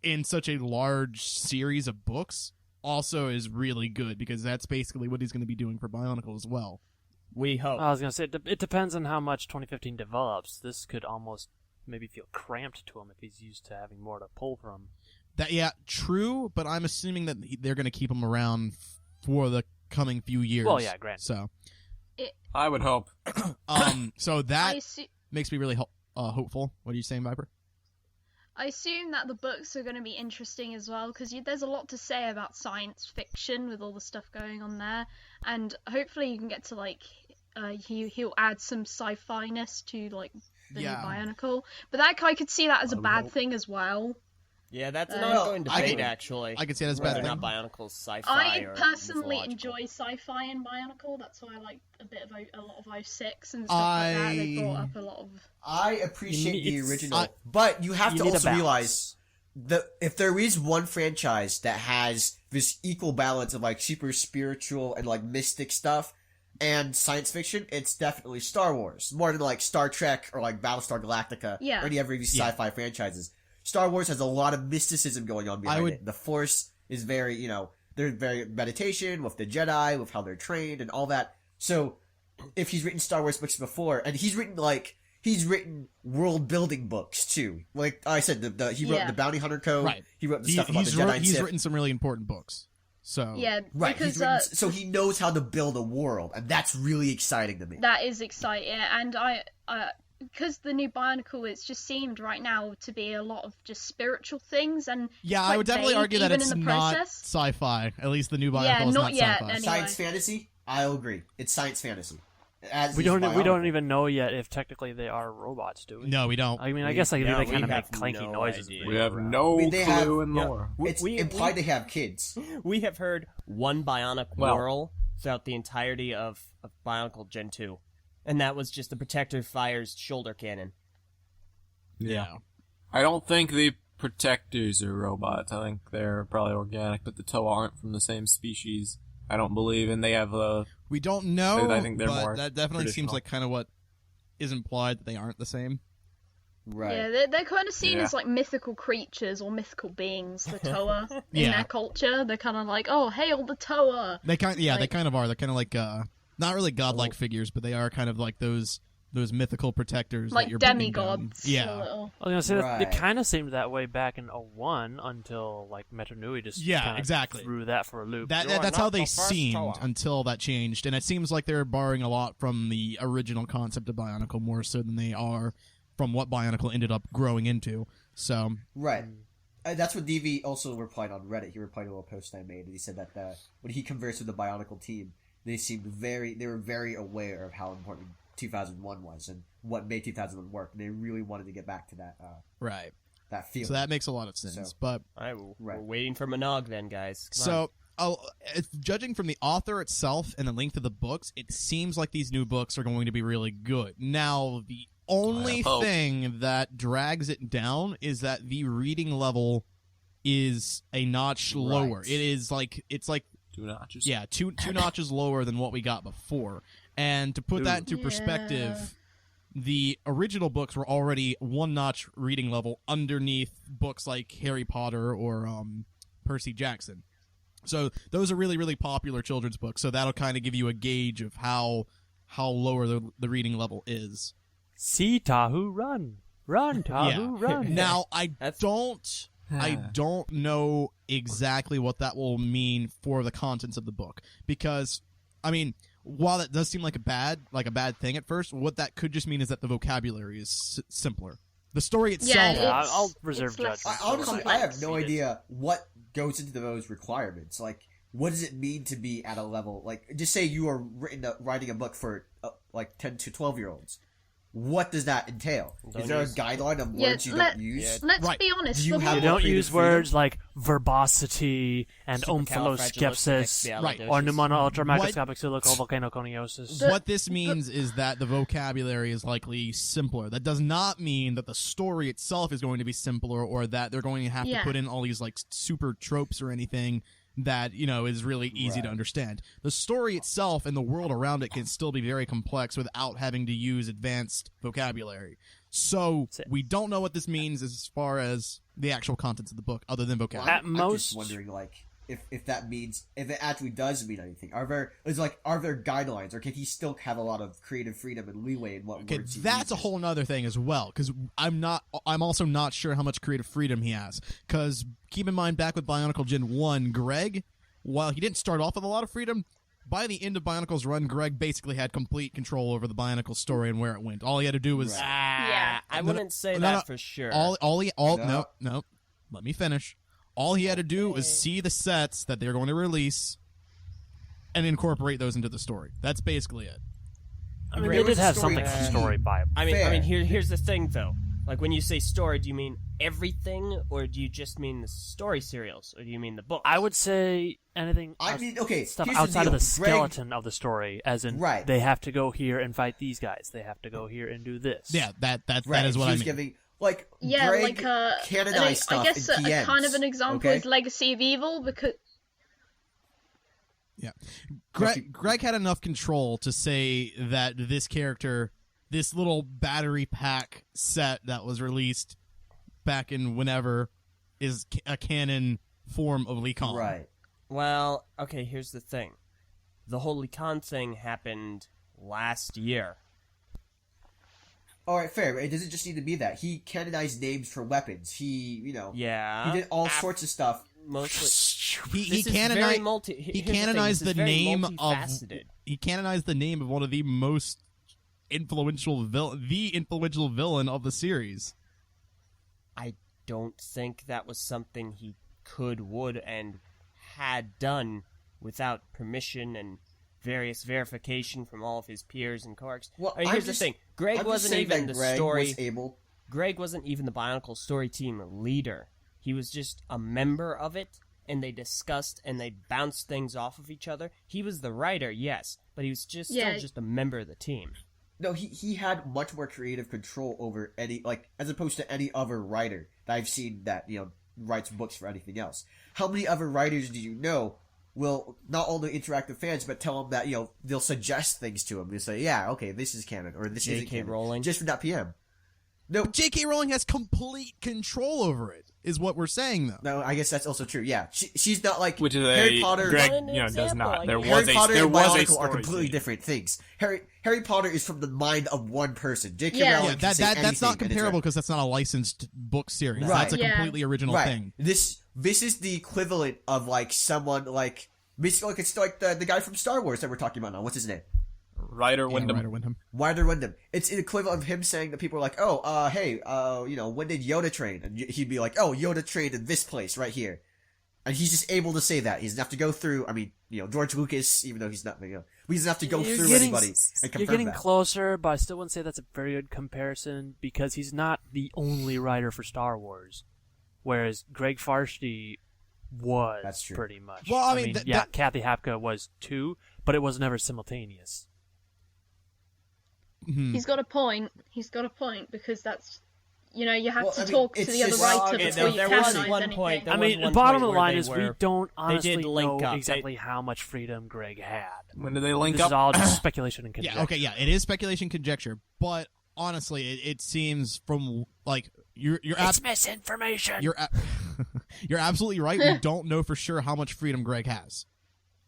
in such a large series of books also is really good, because that's basically what he's going to be doing for Bionicle as well. We hope. I was going to say, it depends on how much 2015 develops. This could almost maybe feel cramped to him if he's used to having more to pull from. Yeah, true, but I'm assuming that they're going to keep him around for the coming few years. Well, yeah, granted. So, I would hope. so that I assu- makes me really hopeful. What are you saying, Viper? I assume that the books are going to be interesting as well, because there's a lot to say about science fiction with all the stuff going on there, and hopefully you can get to like he'll add some sci-fi-ness to like the new Bionicle, but that I could see that as a bad thing as well. Yeah, that's an Well, ongoing debate, actually. I can see that as a whether bad or thing. not Bionicle's sci-fi I or personally mythological. enjoy sci-fi in Bionicle. That's why I like a bit of a lot of 06 and stuff like that. They brought up a lot of. I appreciate the It's- original, but you have you to need a also balance. realize that if there is one franchise that has this equal balance of like super spiritual and like mystic stuff and science fiction, it's definitely Star Wars. More than like Star Trek or like Battlestar Galactica Yeah. or any of these sci-fi franchises. Star Wars has a lot of mysticism going on behind it. The Force is very, they're very meditation with the Jedi, with how they're trained and all that. So, if he's written Star Wars books before, and he's written world building books too. Like I said, he wrote the Bounty Hunter Code. Right. He wrote the stuff about the Jedi and he's Sith. written some really important books. So Yeah, Right. because So he knows how to build a world, and that's really exciting to me. that is exciting, and because the new Bionicle, it's just seemed right now to be a lot of just spiritual things, and yeah, it's I quite would definitely vague, argue that even it's in the not process. sci-fi. At least the new Bionicle Yeah, is not not yet, sci-fi. anyway. Science fantasy? I'll agree. It's science fantasy. As We is don't Bionicle. even know yet if technically they are robots, do we? No, we don't. I mean, I guess they no, they we kind of make have clanky no noises. idea. We have no I mean, they clue have- in yeah. lore. It's implied they have kids. We have heard one bionic Well- whirl throughout the entirety of Bionicle Gen 2. And that was just the Protector Fire's shoulder cannon. Yeah. I don't think the Protectors are robots. I think they're probably organic, but the Toa aren't from the same species. I don't believe, and they have We don't know, I think they're but more that definitely seems traditional. like kind of what is implied, that they aren't the same. Right. Yeah, they're kind of seen Yeah. as like mythical creatures or mythical beings, the Toa, in Yeah. their culture. They're kind of like, oh, hail the Toa! They they Like- kind of are. They're kind of like not really godlike figures, but they are kind of like those mythical protectors that Like you're bringing demigods. down. Yeah. a little. I was gonna say that Right. it kind of seemed that way back in 01 until like Metro Nui just Yeah, kinda exactly. threw that for a loop. That's how they seemed until that changed, and it seems like they're borrowing a lot from the original concept of Bionicle more so than they are from what Bionicle ended up growing into. So Right. That's what DV also replied on Reddit. He replied to a little post I made, and he said that when he conversed with the Bionicle team, they were very aware of how important 2001 was and what made 2001 work, and they really wanted to get back to that right, that feeling. so that makes a lot of sense. So- But All right, we're Right. waiting for Monog then, guys. Come so, judging from the author itself and the length of the books, it seems like these new books are going to be really good. Now, the only hope. thing that drags it down is that the reading level is a notch lower. Right. It's like 2 notches. yeah, two notches lower than what we got before. And to put that into Yeah. perspective, the original books were already 1 notch reading level underneath books like Harry Potter or Percy Jackson. So those are really, really popular children's books. So that'll kind of give you a gauge of how lower the reading level is. See Tahu run, Tahu run. Now I That's- don't know exactly what that will mean for the contents of the book, because I mean, while that does seem like a bad thing at first, what that could just mean is that the vocabulary is simpler. The story itself, Yeah, it's- I'll reserve it's less judgment. Honestly, I have no complex. idea what goes into those requirements. Like, what does it mean to be at a level? Like, just say you are writing a book for like 10 to 12-year-olds. What does that entail? Is there a guideline of Yeah, words you don't use? Yeah. Let's Right. be honest. Do you the have You whole- don't creative use freedom? words like verbosity and omphaloscepsis Right. or pneumono-ultramicroscopic What- silicovolcanoconiosis. what this means is that the vocabulary is likely simpler. That does not mean that the story itself is going to be simpler, or that they're going to have to Yeah. put in all these like super tropes or anything that, is really easy to understand. The story itself and the world around it can still be very complex without having to use advanced vocabulary. So we don't know what this means as far as the actual contents of the book, other than vocabulary. I'm just wondering, if that means, if it actually does mean anything. Are there guidelines, or can he still have a lot of creative freedom and leeway in what words he that's uses? a whole nother thing as well, because I'm also not sure how much creative freedom he has, because keep in mind, back with Bionicle Gen 1, Greg, while he didn't start off with a lot of freedom, by the end of Bionicle's run, Greg basically had complete control over the Bionicle story and where it went. All he had to do was... I wouldn't say that for sure. No, let me finish. All he had to do was see the sets that they're going to release and incorporate those into the story. That's basically it. I mean, they did have something from story Bible. I mean, here's the thing, though. Like, when you say story, do you mean everything, or do you just mean the story serials, or do you mean the book? I would say anything stuff outside of the skeleton of the story, as in they have to go here and fight these guys. They have to go here and do this. Yeah, that is what I mean. Giving, Greg canonized stuff. I guess in kind of an example is Legacy of Evil, because... Yeah. Greg had enough control to say that this character, this little battery pack set that was released back in whenever, is a canon form of Lee Khan. Right. Well, okay, here's the thing. The whole Lee Khan thing happened last year. Alright, fair. It doesn't just need to be that. He canonized names for weapons. He did all sorts of stuff. Mostly. He canonized the name of one of the most influential villain of the series. I don't think that was something he would, and had done without permission and various verification from all of his peers and cohorts. Well, here's the thing: Greg wasn't even the story. Greg wasn't even the Bionicle story team leader. He was just a member of it, and they discussed and they bounced things off of each other. He was the writer, yes, but he was still just a member of the team. No, he had much more creative control over as opposed to any other writer that I've seen that, writes books for anything else. How many other writers do you know will not only interact with fans, but tell them that, they'll suggest things to them. They'll say, yeah, okay, this is canon, or this isn't canon. Rowling. Just for that PM. No, J.K. Rowling has complete control over it, is what we're saying, though. No, I guess that's also true. Yeah, she's not like which is Harry Potter. Greg, does not. Harry Potter and Bionicle are completely different things. Harry Potter is from the mind of one person. J.K. Rowling can say that's not comparable because that's not a licensed book series. Right. That's a completely original thing. This is the equivalent of someone basically it's like the guy from Star Wars that we're talking about now. What's his name? Ryder Wyndham. Ryder Wyndham. It's an equivalent of him saying that people are like, when did Yoda train? And he'd be like, Yoda trained in this place right here. And he's just able to say that. He doesn't have to go through, George Lucas, even though he's not, he doesn't have to go through anybody and confirm You're getting that. closer, but I still wouldn't say that's a very good comparison, because he's not the only writer for Star Wars. Whereas Greg Farshtey was. That's true. Pretty much. Well, I mean, Kathy Hapka was too, but it was never simultaneous. He's got a point, because that's, you have to talk to the other writer before you canonize anything. I mean, the bottom of the line is we don't honestly know exactly how much freedom Greg had. When do they link up? This is all just speculation and conjecture. It is speculation conjecture, but honestly, it seems from, it's misinformation! You're absolutely right. We don't know for sure how much freedom Greg has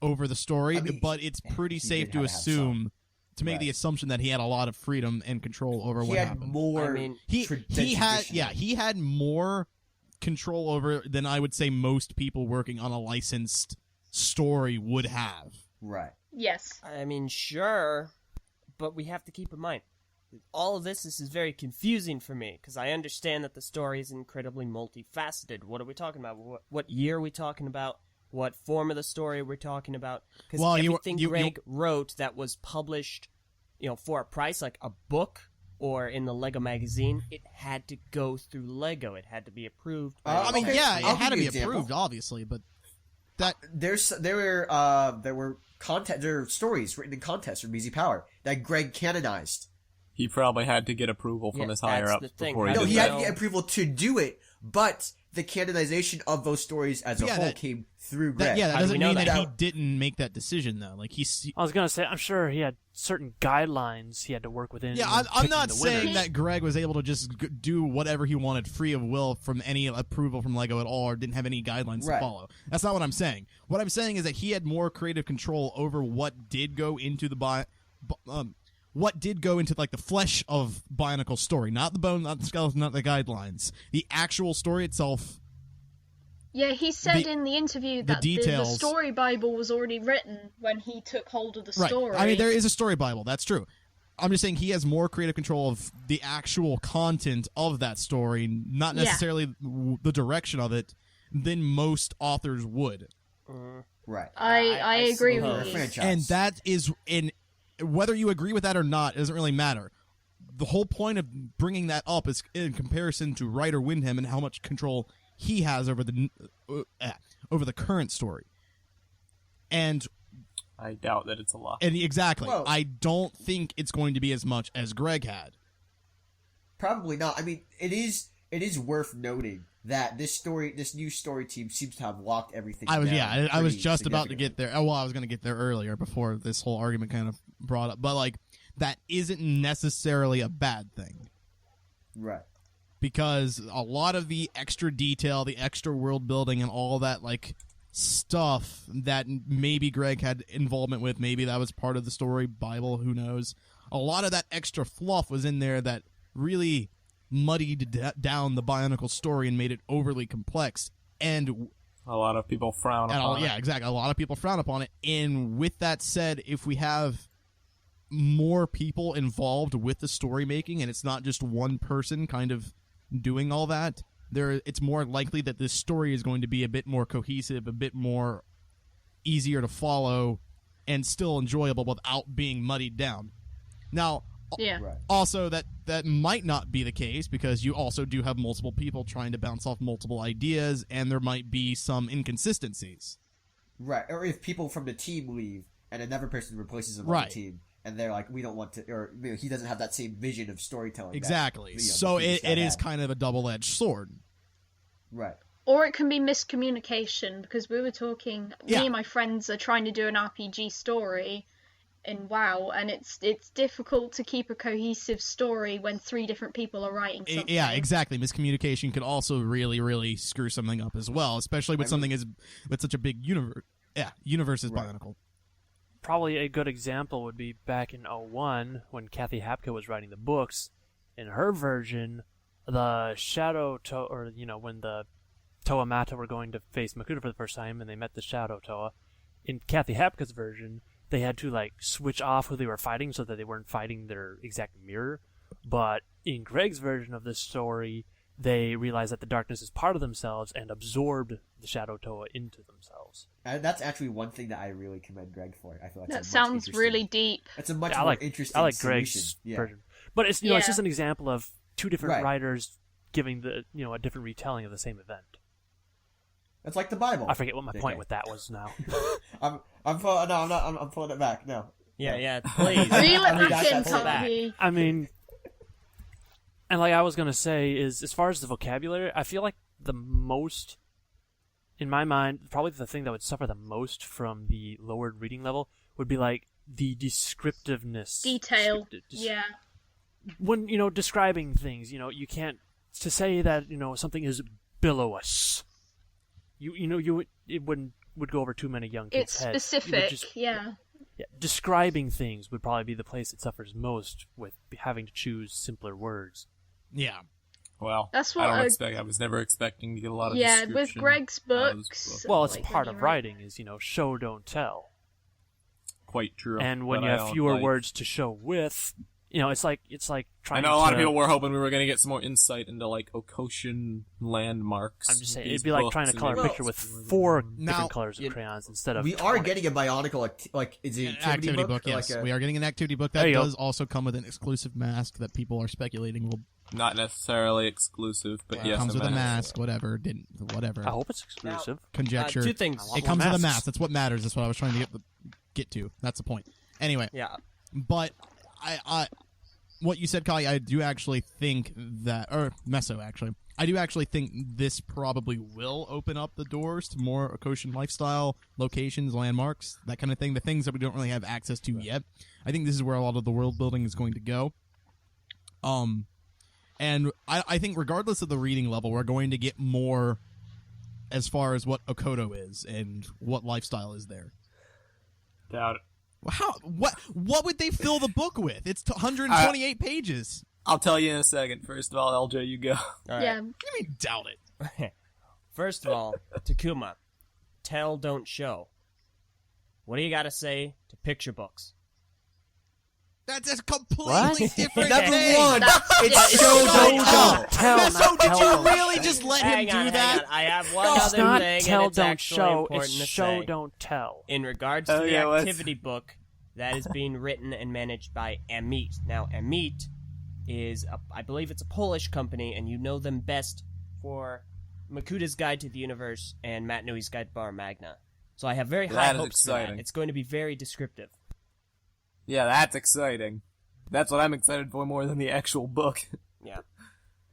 over the story, but it's pretty safe to assume... to make the assumption that he had a lot of freedom and control over what happened. He had more control over it than I would say most people working on a licensed story would have. Right. Yes. I mean, sure, but we have to keep in mind, all of this is very confusing for me, because I understand that the story is incredibly multifaceted. What are we talking about? What year are we talking about? What form of the story we're talking about? Because everything Greg wrote that was published, for a price, like a book or in the Lego magazine, it had to go through Lego. It had to be approved. It had to be approved, obviously, but that there were stories written in contests from Easy Power that Greg canonized. He probably had to get approval from his higher ups before he did that. He had to get approval to do it, but the canonization of those stories as a whole came through Greg. That How do doesn't we know mean that that? he didn't make that decision though. Like I was gonna say, I'm sure he had certain guidelines he had to work within. Yeah, when I'm picking not the saying winners. that Greg was able to just do whatever he wanted free of will from any approval from Lego at all, or didn't have any guidelines to Right. follow. That's not what I'm saying. What I'm saying is that he had more creative control over what did go into the what did go into like the flesh of Bionicle's story, not the bone, not the skeleton, not the guidelines. The actual story itself. Yeah, he said The- in the interview that the details- story Bible was already written when he took hold of the Right. story. I mean, there is a story Bible. That's true. I'm just saying he has more creative control of the actual content of that story, not necessarily the direction of it, than most authors would. Right. I agree For a with you. franchise. And that is in whether you agree with that or not, it doesn't really matter. The whole point of bringing that up is in comparison to Ryder Windham and how much control he has over the current story. And I doubt that it's a lot. exactly, Well- I don't think it's going to be as much as Greg had. Probably not. I mean, it is worth noting that this new story team seems to have locked everything I was down I was pretty just about to significantly. get there. Oh, well, I was going to get there earlier before this whole argument kind of brought up. But like that isn't necessarily a bad thing. Right. Because a lot of the extra detail, the extra world building, and all that like stuff that maybe Greg had involvement with, maybe that was part of the story Bible, who knows. A lot of that extra fluff was in there that really muddied down the Bionicle story and made it overly complex. And A lot of people frown upon it. yeah, exactly. A lot of people frown upon it. And with that said, if we have more people involved with the story making, and it's not just one person kind of doing all that, it's more likely that this story is going to be a bit more cohesive, a bit more easier to follow, and still enjoyable without being muddied down. Now, Yeah. Right. also that might not be the case, because you also do have multiple people trying to bounce off multiple ideas, and there might be some inconsistencies. Right. Or if people from the team leave and another person replaces them on Right. the team, and they're like, we don't want to, or he doesn't have that same vision of storytelling. that, Exactly. the So previous guy it is had. kind of a double-edged sword. Right. Or it can be miscommunication, because we were talking. Yeah. Me and my friends are trying to do an RPG story in WoW, and it's difficult to keep a cohesive story when 3 different people are writing something. Yeah, exactly. Miscommunication could also really, really screw something up as well, especially with something with such a big universe. Yeah, universe is Right. Bionicle. Probably a good example would be back in 01 when Kathy Hapka was writing the books. In her version, the Shadow Toa, or when the Toa Mata were going to face Makuta for the first time, and they met the Shadow Toa. In Kathy Hapka's version, they had to switch off who they were fighting so that they weren't fighting their exact mirror. But in Greg's version of this story, they realized that the darkness is part of themselves and absorbed the Shadow Toa into themselves. And that's actually one thing that I really commend Greg for. I feel like That sounds really deep. It's a much I more like interesting I like solution. Greg's Yeah. version, but it's Yeah. it's just an example of 2 different Right. writers giving the a different retelling of the same event. It's like the Bible. I forget what my Okay. point with that was now. I'm pulling it back. No. Yeah, please. Reel it Redact back that in, pull it back. Tommy. I mean, and I was gonna say is, as far as the vocabulary, I feel like the most, in my mind, probably the thing that would suffer the most from the lowered reading level would be the descriptiveness. Detail. Descripti- des- Yeah. When describing things, you can't, to say that something is billows. It would go over too many young kids' It's heads. You would specific. just- Yeah. yeah, describing things would probably be the place it suffers most with having to choose simpler words. Yeah. Well, That's what I was never expecting to get a lot of Yeah, with description Greg's out of this books. book. Well, it's like, part when of you write- writing is show don't tell, Quite true. and when but you I have don't fewer like- words to show with, it's like I trying. know a lot of to- people were hoping we were going to get some more insight into Okoshian landmarks. I'm just saying, these it'd be like books trying to and color a their- picture with 4 Now, different colors of crayons instead of. We are 20. getting a Bionicle, is it An activity book, or yes. like a- We are getting an activity book There that you go. does also come with an exclusive mask that people are speculating will Not necessarily exclusive, but yes, comes with a mask. mask, whatever. I hope it's exclusive. Conjecture. 2 things. It comes with a mask. That's what matters. That's what I was trying to get to. That's the point. Anyway, Yeah. but I what you said, Kai, I do actually think that, or Meso actually, I do actually think this probably will open up the doors to more Okoshan lifestyle, locations, landmarks, that kind of thing. The things that we don't really have access to yet. I think this is where a lot of the world building is going to go. And I think regardless of the reading level, we're going to get more as far as what Okoto is and what lifestyle is there. Doubt it. What would they fill the book with? It's 128 pages. I'll tell you in a second. First of all, LJ, you go. All right. Yeah. What do you mean, doubt it? First of all, Takuma, tell, don't show. What do you got to say to picture books? That's a completely different Number thing. one, it's Show, show, don't don't tell. tell. So did tell. you really just let him do that? I have one It's other not thing, tell, and it's don't actually show. important It's to show, say. don't tell. In regards to Oh, the yeah, what's- activity book that is being written and managed by Amit. Now, Amit is, I believe it's a Polish company, and you know them best for Makuda's Guide to the Universe and Matt Nui's Guide to Bar Magna. So I have very high That is hopes for that. exciting. It's going to be very descriptive. Yeah, that's exciting. That's what I'm excited for more than the actual book. Yeah.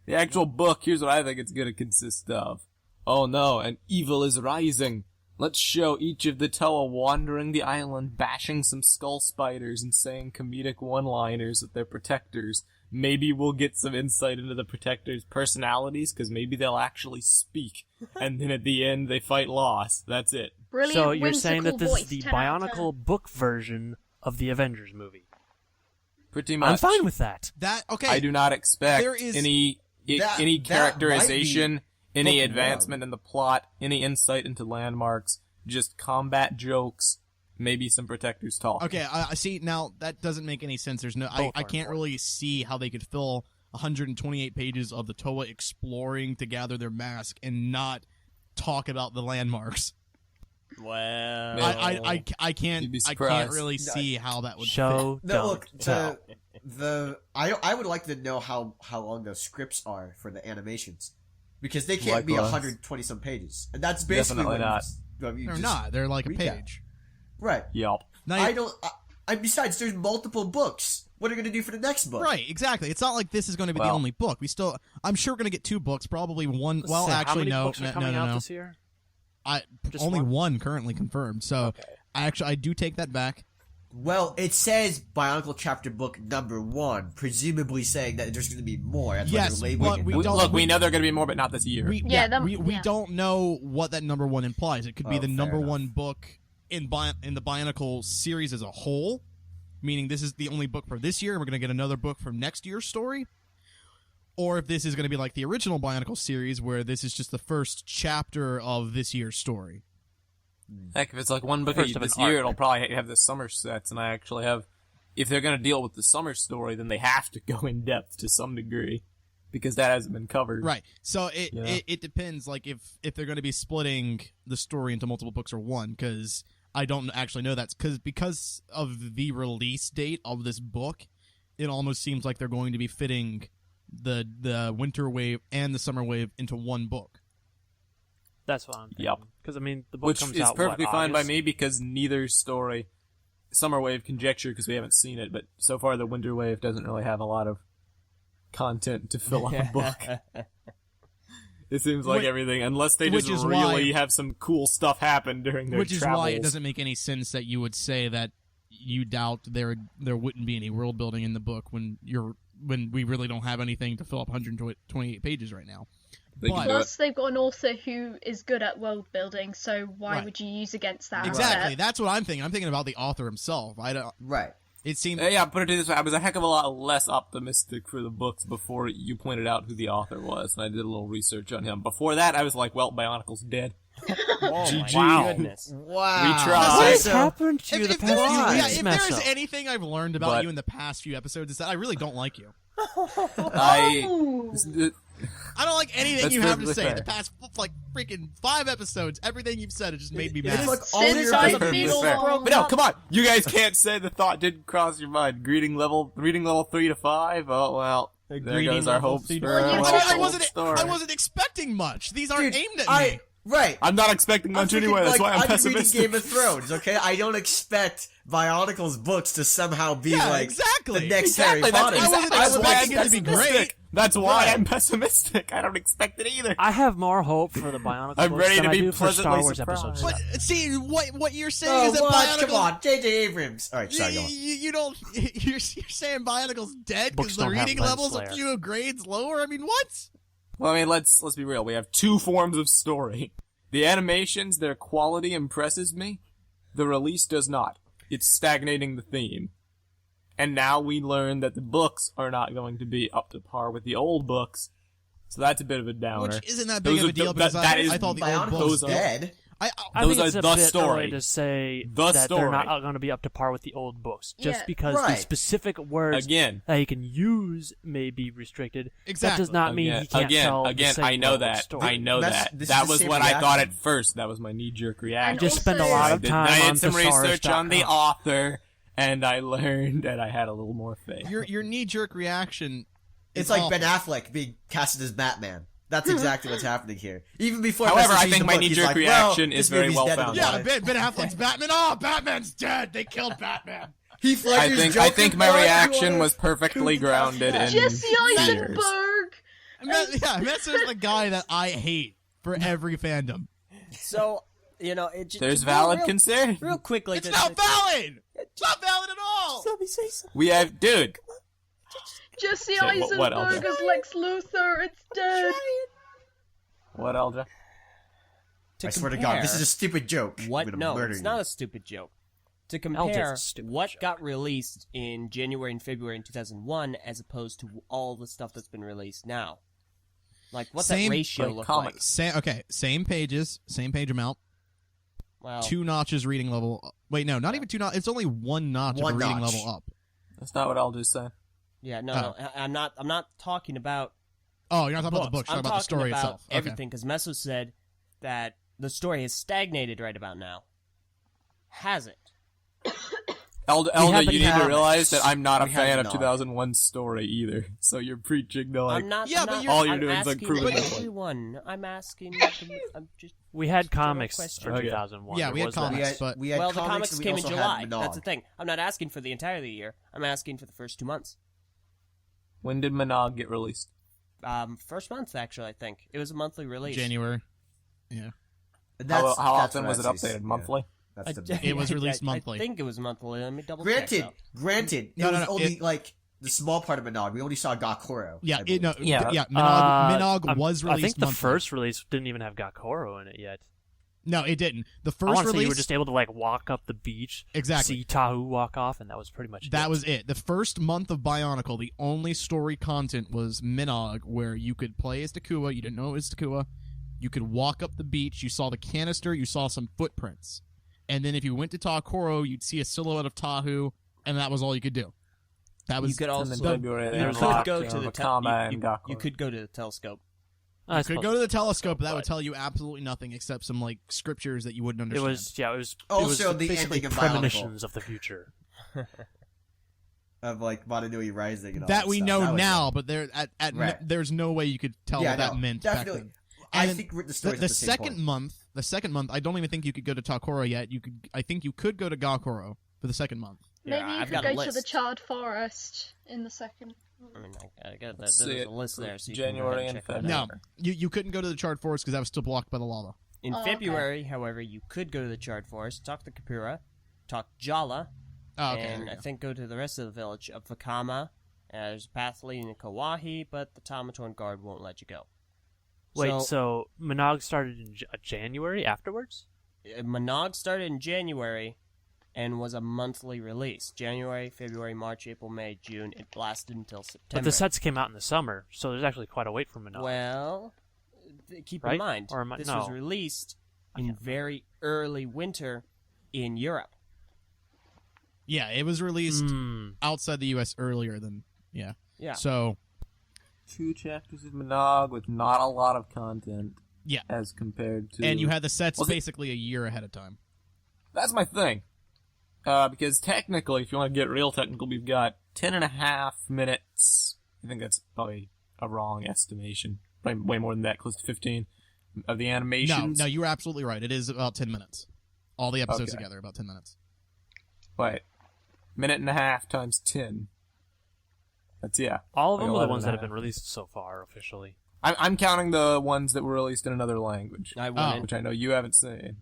The actual book, here's what I think it's going to consist of. Oh no, an evil is rising. Let's show each of the Toa wandering the island, bashing some skull spiders and saying comedic one-liners with their protectors. Maybe we'll get some insight into the protectors' personalities, because maybe they'll actually speak. And then at the end, they fight LoSS. That's it. Brilliant. So you're saying that this is voice, the 10 out of 10. Bionicle book version of the Avengers movie? Pretty much. I'm fine with that. That okay? I do not expect There is- any That characterization, any book advancement one. in the plot, any insight into landmarks, just combat jokes, maybe some protectors talk. Okay, I see. Now that doesn't make any sense. There's no. I Both are can't really see how they could fill 128 pages of the Toa exploring to gather their mask and not talk about the landmarks. Well, I can't. You'd be I can't surprised. really see how that would Show, No, don't look, tell. I would like to know how long the scripts are for the animations, because they can't be Likewise. 120 some pages, and that's basically Definitely not. what you They're just not. They're like a read that. page. Right. Yup. Now, I don't. Besides, there's multiple books. What are you gonna do for the next book? Right, exactly. It's not like this is going to be the Well- only book. I'm sure we're going to get 2 books, probably one. Well, How actually, many no, books are coming no. out this year? Just Only one? one currently confirmed. So Okay. I do take that back. Well, it says BIONICLE Chapter Book Number 1, presumably saying that there's gonna be more. That's why Yes, they're labeling but it. we number don't- one. Look, we know there are going to be more, but not this year. We Yeah. don't know what that number 1 implies. It could be Oh, the fair number enough. 1 book in the Bionicle series as a whole, meaning this is the only book for this year, and we're going to get another book from next year's story. Or if this is going to be like the original Bionicle series, where this is just the first chapter of this year's story. Heck, if it's like one book First of this an year, arc. it'll probably have the summer sets, and I actually have... If they're going to deal with the summer story, then they have to go in depth to some degree, because that hasn't been covered. Right. So Yeah. it depends, like if they're going to be splitting the story into multiple books or one, because I don't actually know that. Because of the release date of this book, it almost seems like they're going to be fitting the winter wave and the summer wave into one book. That's what I'm thinking. Yep. Because, I mean, the book Which comes is out, perfectly what, fine by August? me, because neither story... Summer Wave conjecture, because we haven't seen it, but so far the Winter Wave doesn't really have a lot of content to fill up a book. It seems like Which- everything, unless they which just is really why- have some cool stuff happen during their Which is travels. why it doesn't make any sense that you would say that you doubt there wouldn't be any world building in the book when we really don't have anything to fill up 128 pages right now. They can But- do it. Plus, they've got an author who is good at world building, so why Right. would you use against that? Exactly. asset? That's what I'm thinking. I'm thinking about the author himself. I don't. Right. It seemed. Yeah, put it this way, I was a heck of a lot less optimistic for the books before you pointed out who the author was, and I did a little research on him. Before that, I was like, well, Bionicle's dead. oh GG. my goodness. Wow. We tried. What Right. has So- happened to you the If past there few is- weeks, if there is Meso? anything I've learned about But- you in the past few episodes, is that I really don't like you. Oh. I don't like anything That's you have to perfectly say. fair. The past like freaking 5 episodes, everything you've said has just made me mad. It's like all Since your I papers. feel Fair. wrong. But no, come on! You guys can't say the thought didn't cross your mind. Reading level 3 to 5? Oh, well. There greeting goes our level hopes 3 for to our five. whole I wasn't expecting much. These aren't Dude, aimed at me. Right. I'm not expecting I'm much thinking, anyway, that's like, why I'm reading pessimistic. Game of Thrones, okay? I don't expect Bionicle's books to somehow be Yeah, like exactly. the next Exactly, Harry that's Potter. I wasn't exactly why I'm expecting it to be pessimistic. great. That's why Right. I'm pessimistic. I don't expect it either. I have more hope for the Bionicle I'm books ready than to I be do for Star pleasantly Wars Episode surprised. 7. But see, what you're saying Oh, is that what? Bionicle. Come on, J.J. Abrams. All right, sorry, go on. You don't. You're saying Bionicle's dead Books because the don't have reading Lens levels a Flare. few grades lower. I mean, what? Well, I mean, let's be real. We have two forms of story. The animations, their quality impresses me. The release does not. It's stagnating the theme. And now we learn that the books are not going to be up to par with the old books. So that's a bit of a downer. Which isn't that big Those of are a deal the- because that is I thought the old Bionicle's books. those are- dead. I Those think it's are a the bit story. early to say The that story. they're not going to be up to par with the old books, just Yeah, because the right. specific words Again. that he can use may be restricted. That Exactly. does not mean he can't tell the same I know level of that. story. I know That's- that. this is That the was same what I thought reaction. at first. That was my knee-jerk reaction. Just spend a Also- lot I of did, time I on did some research on the thesaurus.com. author, and I learned that I had a little more faith. Your knee jerk reaction. It's is like awful. Ben Affleck being casted as Batman. That's exactly what's happening here. Even before, However, Messi I sees think the my book, he's knee-jerk like, reaction well, is this very movie's well dead in the founded. Yeah, water. Ben Affleck's Batman. Oh, Batman's dead. They killed Batman. Heath I Ledger's think Joker, my God, reaction you was are- perfectly grounded in Jesse fears. Eisenberg. Messer's the guy that I hate for every fandom. So, it just There's valid concern. real quickly. It's not valid. It's not valid at all. Let me say something. We have, dude. Jesse So, what Eisenberg else? as Lex Luthor. It's dead. What, Eldra? I swear to God, this is a stupid joke. What? I'm gonna No, murder it's you. not a stupid joke. To LJ's compare a stupid what joke. got released in January and February in 2001 as opposed to all the stuff that's been released now. Like, what's Same- that ratio like look comics. Same pages, same page amount. like? Well, 2 notches reading level. Wait, no, not even 2 notches. It's only 1 notch One of a reading notch. level up. That's not what Eldra's saying. yeah, no, Oh. no, I'm not talking about Oh, you're not talking about the books. You're I'm talking about the story about itself. Okay. everything, because Meso said that the story has stagnated right about now. Has it? Elda, have the you need to comics. realize that I'm not a We have fan of not. 2001's story either. So you're preaching to like. I'm not. yeah, I'm but not, you're- all you're I'm doing is, like, asking proving the point. everyone. I'm asking. I'm just. We had Just a general comics question. for Okay. 2001. Yeah, There we had was that. comics. but- we had Well, the comics comics and we came in also July. had That's the Mnog. thing. I'm not asking for the entire of the year. I'm asking for the first 2 months. When did Mnog get released? First month actually. I think it was a monthly release. January. Yeah. That's- How that's often what was it I see. updated? Yeah. Monthly? That's I- the It was released I monthly. think it was monthly. Let me double Granted, check. it No, no, was no, only it- like the small part of Mnog. We only saw Gakoro. Yeah, I it, no, believe. Yeah. Minog was released I think the monthly. first release didn't even have Gakoro in it yet. No, it didn't. The I first want to say release. you were just able to walk up the beach, Exactly. see Tahu walk off, and that was pretty much That it. was it. The first month of Bionicle, the only story content was Minog, where you could play as Takua. You didn't know it was Takua. You could walk up the beach. You saw the canister. You saw some footprints. And then if you went to Takoro, you'd see a silhouette of Tahu, and that was all you could do. That was You could And then also February, they you unlocked, could go to the Vakama and you Gakoro. could go to the telescope. I you could go to the telescope, but that would but tell you absolutely nothing except some scriptures that you wouldn't It understand. was Also, it was the basically ending of premonitions of the future. of Madanui Rising and all that we stuff. know That was now, it. but there Right. there's no way you could tell Yeah, what that no, meant. definitely. Back then. I And then think the the, story's the at the same second point. month, I don't even think you could go to Takoro yet. I think you could go to Gakoro for the second month. Yeah, Maybe you I've could got a go to the list. charred forest in the second. I mean, I got that. Let's There's see a it list for there. So you January can and go ahead February. check that No, out. you couldn't go to the charred forest because that was still blocked by the lava. In Oh, okay. February, however, you could go to the charred forest, talk to Kapura, talk Jala, Oh, okay. and there I you go. think go to the rest of the village of Vakama. There's a path leading to Kawahi, but the Tomatorn guard won't let you go. Wait, so Minog started in January afterwards? Minog started in January and was a monthly release. January, February, March, April, May, June. It lasted until September. But the sets came out in the summer, so there's actually quite a wait for Minog. Well, keep Right? in mind, Or am I- this no. was released in very early winter in Europe. Yeah, it was released Hmm. outside the U.S. earlier than Yeah. So 2 chapters of Mnog with not a lot of content. Yeah. As compared to. and you had the sets Was it- basically a year ahead of time. That's my thing. Because technically, if you want to get real technical, we've got 10.5 minutes. I think that's probably a wrong estimation. Way more than that, close to 15 of the animations. No, you were absolutely right. It is about 10 minutes. All the episodes Okay. together about 10 minutes. Wait. Minute and a half times 10 That's, yeah. All of Like them are the 11 ones that and a have been half. released so far officially. I'm counting the ones that were released in another language. I wouldn't. Which I know you haven't seen.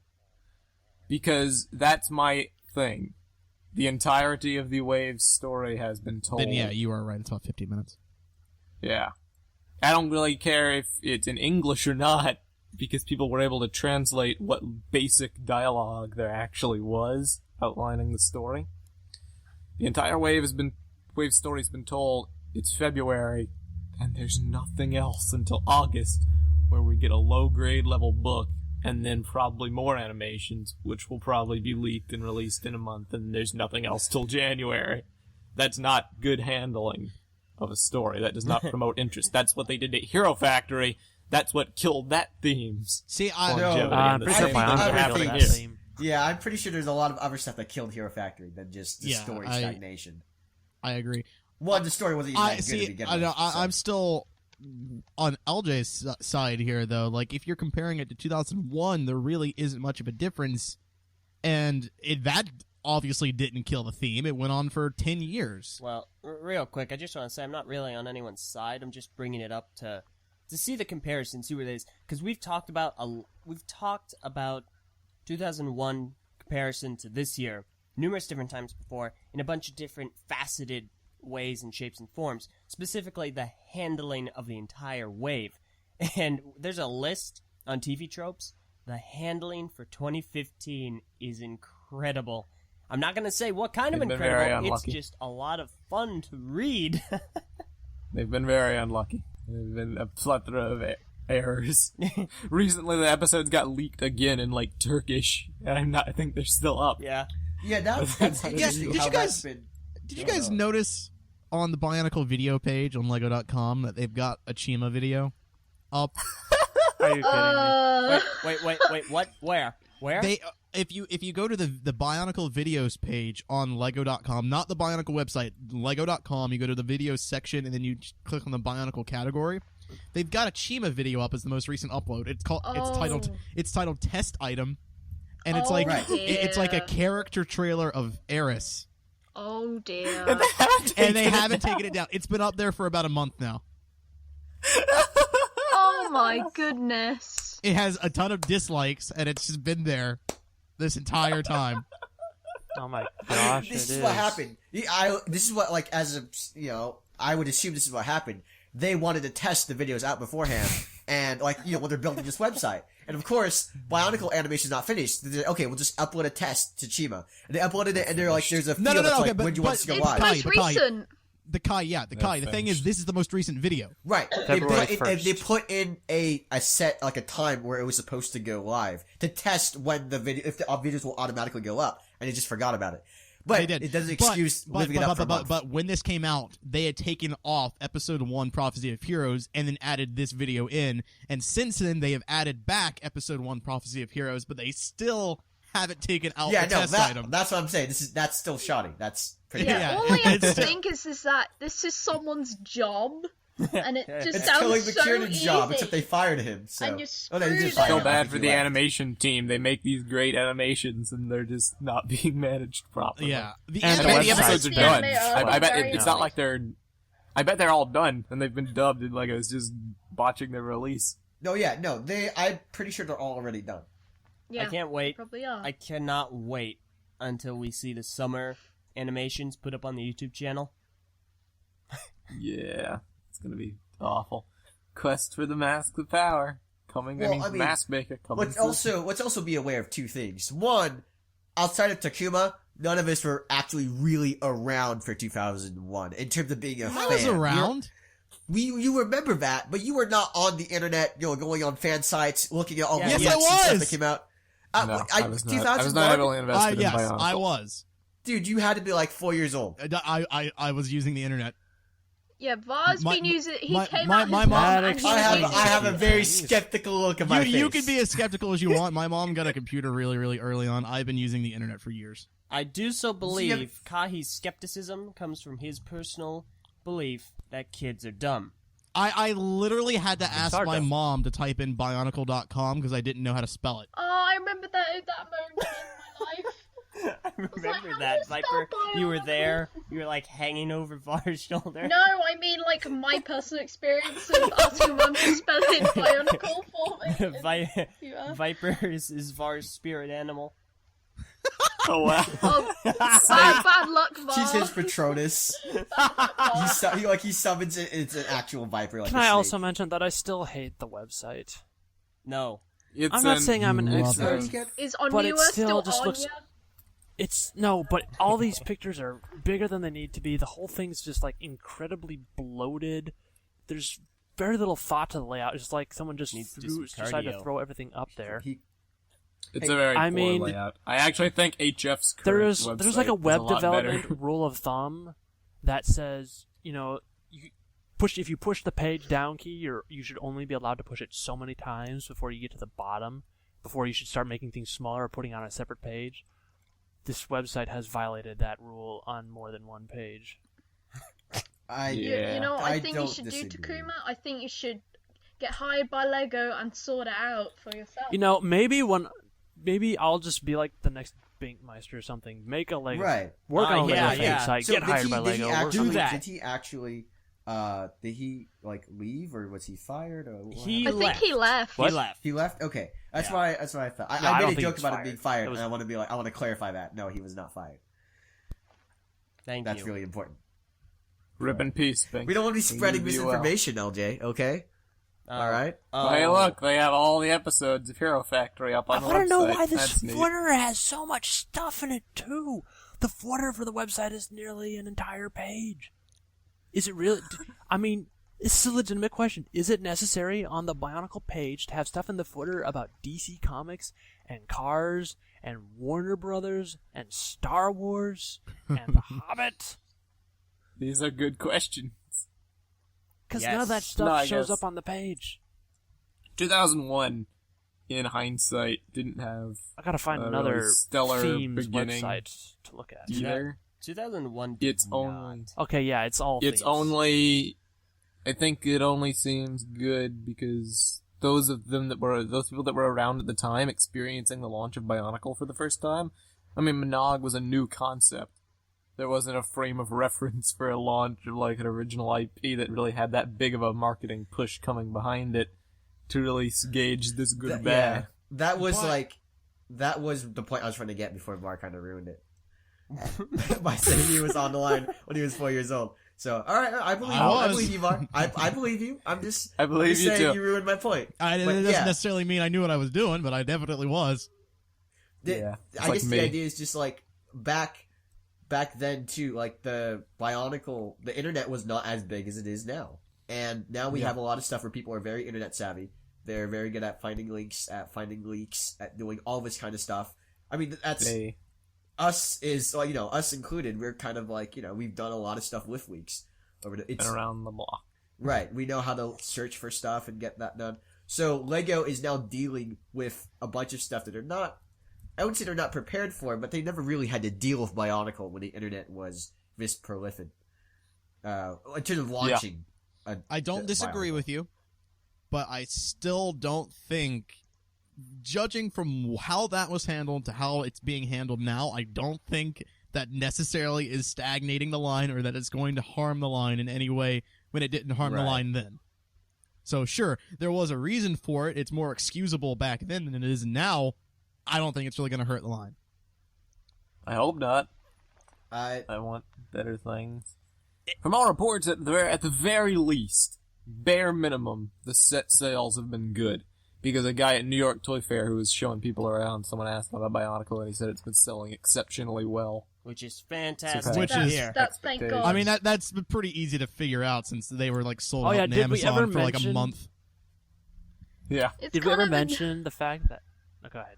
Because that's my thing. The entirety of the Waves story has been told. Then yeah, you are right. It's about 15 minutes. Yeah. I don't really care if it's in English or not, because people were able to translate what basic dialogue there actually was outlining the story. The entire Wave story's been told. It's February, and there's nothing else until August, where we get a low-grade level book, and then probably more animations, which will probably be leaked and released in a month, and there's nothing else till January. That's not good handling of a story. That does not promote interest. That's what they did at Hero Factory. That's what killed that theme's See, longevity. I'm and the pretty same sure thing Bionicle happening killed here. that theme. Yeah, I'm pretty sure there's a lot of other stuff that killed Hero Factory than just the Yeah, story I- stagnation. I agree. One, the story wasn't even that good to begin with. I'm still on LJ's side here, though. Like, if you're comparing it to 2001, there really isn't much of a difference. And that obviously didn't kill the theme. It went on for 10 years. Well, real quick, I just want to say I'm not really on anyone's side. I'm just bringing it up to see the comparison, see where it is, because we've talked about 2001 comparison to this year numerous different times before in a bunch of different faceted ways and shapes and forms, specifically the handling of the entire wave. And there's a list on TV Tropes. The handling for 2015 is incredible. I'm not going to say what kind of They've been very incredible. It's unlucky. just a lot of fun to read. They've been very unlucky. There've been a plethora of errors. Recently, the episodes got leaked again in, like, Turkish, and I think they're still up. Yeah. Yeah, that's Yeah, interesting did how you that's guys- been... Did you guys notice on the Bionicle video page on Lego.com that they've got a Chima video up? Are you kidding me? Wait, what? Where? They if you go to the Bionicle videos page on Lego.com, not the Bionicle website, Lego.com, you go to the videos section and then you click on the Bionicle category. They've got a Chima video up as the most recent upload. It's titled Test Item, and it's Oh, like Right. it's like a dear. character trailer of Eris, Oh dear. and they haven't taken it down. It's been up there for about a month now. Oh my goodness. It has a ton of dislikes, and it's just been there this entire time. Oh my gosh, This it is what happened. This is what, like, as a, I would assume this is what happened. They wanted to test the videos out beforehand, and, like, when they're building this website. And of course, Bionicle animation's not finished. They're like, okay, we'll just upload a test to Chima. And they uploaded it, and they're like, there's a field that's like, when do you want this to go It's live? most But Kai- recent. The Kai. The thing is, this is the most recent video. Right. February They 1st. put in a set, like a time where it was supposed to go live to test when the video, if the videos will automatically go up, and they just forgot about it. But They did. it doesn't But- excuse living it up for a month. But when this came out, they had taken off Episode 1 Prophecy of Heroes and then added this video in. And since then, they have added back Episode 1 Prophecy of Heroes, but they still haven't taken out Yeah, the no, test item. that's what I'm saying. That's still shoddy. That's pretty Yeah, Yeah. all I have to It's- think is that this is someone's job, and it just It's sounds Kelly so McKiernan's easy. job, except they fired him. So. And you Oh, they did screwed fire him. So him. bad I for think the he left. animation team. They make these great animations, and they're just not being managed properly. Yeah. The And I bet the website. episodes are The done. animator I bet very it's not nice. like they're. I bet they're all done, and they've been dubbed, and like I was just botching their release. No, I'm pretty sure they're all already done. Yeah, I can't wait. Probably are. I cannot wait until we see the summer animations put up on the YouTube channel. Yeah, it's gonna be awful. Quest for the Mask of Power coming. Well, I mean, Mask Maker coming. Let's also be aware of two things. One, outside of Takuma, none of us were actually really around for 2001 in terms of being a fan. I was around. You remember that, but you were not on the internet, going on fan sites, looking at all the Yes, leaks I and stuff was! that came out. No, I was not 2001? heavily invested Yes, in Bionicle. I was. Dude, you had to be like 4 years old. I was using the internet. Yeah, Var's My- been using. He my- came my- out. my his mom- mom That and he I was have using I have a it. very skeptical look at my face. You can be as skeptical as you want. My mom got a computer really, really early on. I've been using the internet for years. I do so believe yeah. Kahi's skepticism comes from his personal belief that kids are dumb. I literally had to ask hard my to- mom to type in bionicle.com because I didn't know how to spell it. Oh, I remember that moment in my life. remember like, that, "How is Viper. that You were bionicle?" there. You were like hanging over Var's shoulder. No, I mean like my personal experience of asking Mum to spell in Bionicle for me. Yeah. Viper is Var's spirit animal. Oh wow. Oh, bad luck, Var. She's his Patronus. He summons it. It's an actual viper. Like Can a I snake. also mention that I still hate the website? No. It's I'm not saying I'm an Love expert. it. Is But it Onua still still just looks- Anya? It's no, but all these pictures are bigger than they need to be. The whole thing's just like incredibly bloated. There's very little thought to the layout. It's just like someone just Needs to do some decided to cardio. throw everything up there. It's a very I poor mean, layout. I actually think HF's current There's website like a is web lot development better. rule of thumb that says, if you push the page down key, you should only be allowed to push it so many times before you get to the bottom, before you should start making things smaller or putting on a separate page. This website has violated that rule on more than one page. Yeah. You know what I think you don't should disagree. do, Takuma? I think you should get hired by Lego and sort it out for yourself. Maybe I'll just be like the next Binkmeister or something. Make a Lego. Right. Work on a Lego yeah, fake yeah. site. So Get hired by did Lego. he work actually, Do that. Did he actually? Did he like leave or was he fired or what He happened? I think he left. He left. He left. Okay, that's Yeah. why. That's what I thought. No, I I don't made a think joke he was about him fired. being fired, It was- and I want to clarify that. No, he was not fired. Thank That's you. really important. Rip in peace, Pink. We don't want to be spreading Leave you misinformation, LJ. Okay. All right. Hey, look, they have all the episodes of Hero Factory up I on the want to website. know why this That's neat. footer has so much stuff in it too. The footer for the website is nearly an entire page. Is it really? I mean, this is a legitimate question. Is it necessary on the Bionicle page to have stuff in the footer about DC Comics and Cars and Warner Brothers and Star Wars and The Hobbit? These are good questions. Because Yes. none of that stuff No, I shows guess- up on the page. 2001, in hindsight, didn't have I gotta find a another really stellar themes beginning website to look at. either. 2001 did It's not. only... Okay, yeah, it's all It's themes. only... I think it only seems good because those people that were around at the time experiencing the launch of Bionicle for the first time, I mean, Minogue was a new concept. There wasn't a frame of reference for a launch of like an original IP that really had that big of a marketing push coming behind it to really gauge this good or Yeah. bad. That was that was the point I was trying to get before Mark kind of ruined it by saying he was on the line when he was 4 years old. So, all right, I believe you. I was. believe you, Mark. I believe you. I'm just. I believe just you saying too. You ruined my point. It But, doesn't yeah. necessarily mean I knew what I was doing, but I definitely was. Yeah, it's I like guess me. the idea is just like back then too. Like the Bionicle, the internet was not as big as it is now, and now we Yeah. have a lot of stuff where people are very internet savvy. They're very good at finding links, at finding leaks, at doing all this kind of stuff. I mean, that's They- us is like, us included. We're kind of like, we've done a lot of stuff with leaks over the. It's been around the block. right. We know how to search for stuff and get that done. So Lego is now dealing with a bunch of stuff that are not. I wouldn't say they're not prepared for, but they never really had to deal with Bionicle when the internet was this prolific. In terms of launching. I don't disagree Bionicle. with you, but I still don't think, judging from how that was handled to how it's being handled now, I don't think that necessarily is stagnating the line or that it's going to harm the line in any way when it didn't harm the Right. line then. So sure, there was a reason for it. It's more excusable back then than it is now. I don't think it's really going to hurt the line. I hope not. I I want better things. From all reports, at the very least, bare minimum, the set sales have been good. Because a guy at New York Toy Fair who was showing people around, someone asked him about Bionicle, and he said it's been selling exceptionally well. Which is fantastic. Which to is- hear. That's thank God. I mean, that's pretty easy to figure out since they were like sold Oh, out yeah, on did we Amazon ever for like a mention- month. Yeah. It's Did we kind ever of a- mention the fact that... Oh, go ahead.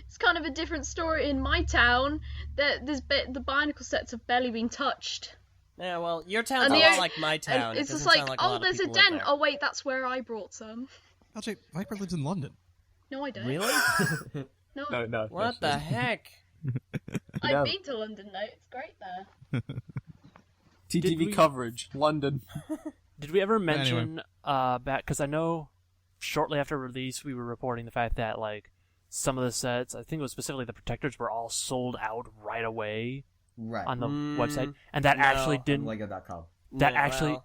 It's kind of a different story in my town. That the Bionicle sets have barely been touched. Yeah, well, your town's And a the- lot like my town. And It it's just doesn't like, sound like a lot of there's a people live dent. there. Oh wait, that's where I brought some. LJ, Viper lives in London. No, I don't. Really? No, No. What the heck? I've No. been to London though. It's great there. TTV Did we- coverage, London. Did we ever Anyway. mention back? Because I know shortly after release we were reporting the fact that like some of the sets, I think it was specifically the Protectors, were all sold out right away Right. on the website, and that actually didn't. Lego.com. That actually,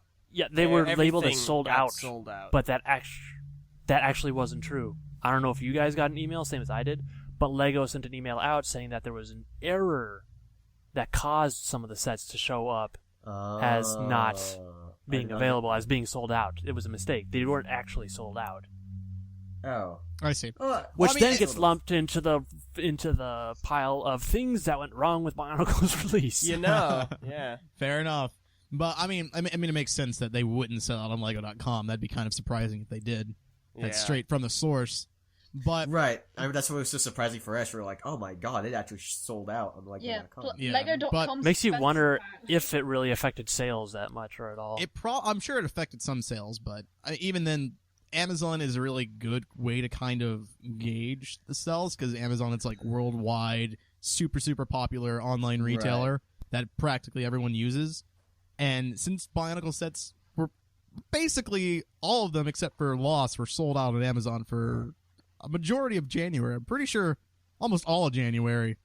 they were labeled as sold out, sold out. but that actually wasn't true. I don't know if you guys got an email, same as I did, but Lego sent an email out saying that there was an error that caused some of the sets to show up as not being available, as being sold out. It was a mistake. They weren't actually sold out. Oh. I see. Which then gets lumped into the pile of things that went wrong with Bionicle's release. Yeah. Fair enough. But I mean, it makes sense that they wouldn't sell out on Lego.com. That'd be kind of surprising if they did. That's straight from the source. But Right. I mean, that's what was so surprising for us. We were like, oh my god, it actually sold out on Lego.com. Yeah, Lego.com makes you wonder if it really affected sales that much or at all. I'm sure it affected some sales, but even then, Amazon is a really good way to kind of gauge the sales, because Amazon, it's like worldwide, super, super popular online retailer that practically everyone uses. And since Bionicle sets were basically all of them except for LoSS were sold out on Amazon for a majority of January. I'm pretty sure almost all of January.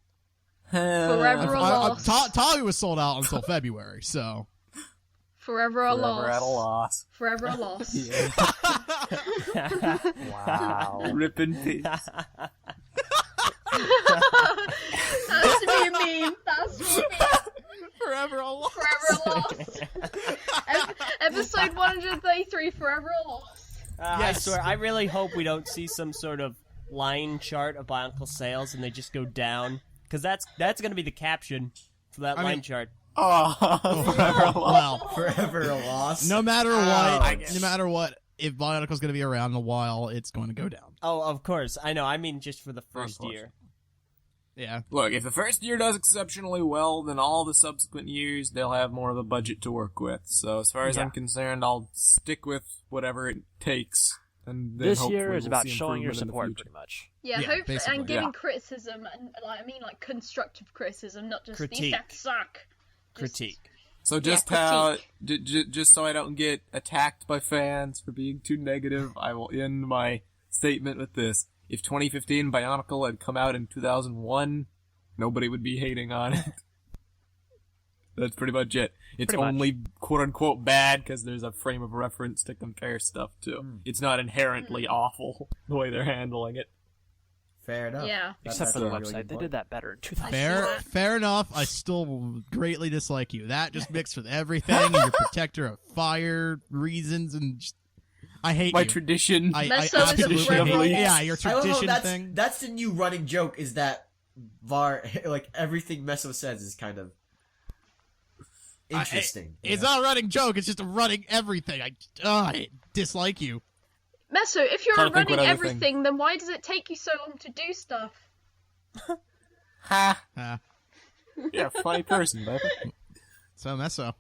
Forever a loss. Tommy was sold out until February, so. Forever a loss. Forever at a loss. Forever a loss. Wow. Rip in peace. That's me mean. That's me mean. Forever a loss. Forever a loss. Episode 133, Forever a loss. I swear, I really hope we don't see some sort of line chart of Bionicle sales and they just go down, because that's going to be the caption for that line chart. Forever a loss. Wow. Forever a loss. No matter what, if Bionicle's going to be around in a while, it's going to go down. Oh, of course. I know. I mean, just for the first year. Yeah. Look, if the first year does exceptionally well, then all the subsequent years, they'll have more of a budget to work with. So as far as I'm concerned, I'll stick with whatever it takes. And then This hopefully year is we'll about see showing your improvement in the support, future. pretty much. Yeah, Yeah, hopefully, basically. and giving criticism, and like constructive criticism, not just Critique. these sets suck. Critique. So just just so I don't get attacked by fans for being too negative, I will end my statement with this. If 2015 Bionicle had come out in 2001, nobody would be hating on it. That's pretty much it. It's Pretty much. only quote-unquote bad because there's a frame of reference to compare stuff to. It's not inherently awful the way they're handling it. Fair enough. Yeah. Except for the That's a really website. good They point. did that better in 2000. Fair enough. I still greatly dislike you. That just mixed with everything. And you're protector of fire reasons, and just, I hate My you. tradition. I Meso is absolutely forever hate you. lost. Yeah, your I love how tradition thing. that's the new running joke, is that VAR, like, everything Meso says is kind of interesting. It's not a running joke. It's just a running everything. I dislike you. Meso, if you're Trying to think running what other everything, then why does it take you so long to do stuff? Ha! Ah, Yeah, funny person, baby. so Meso.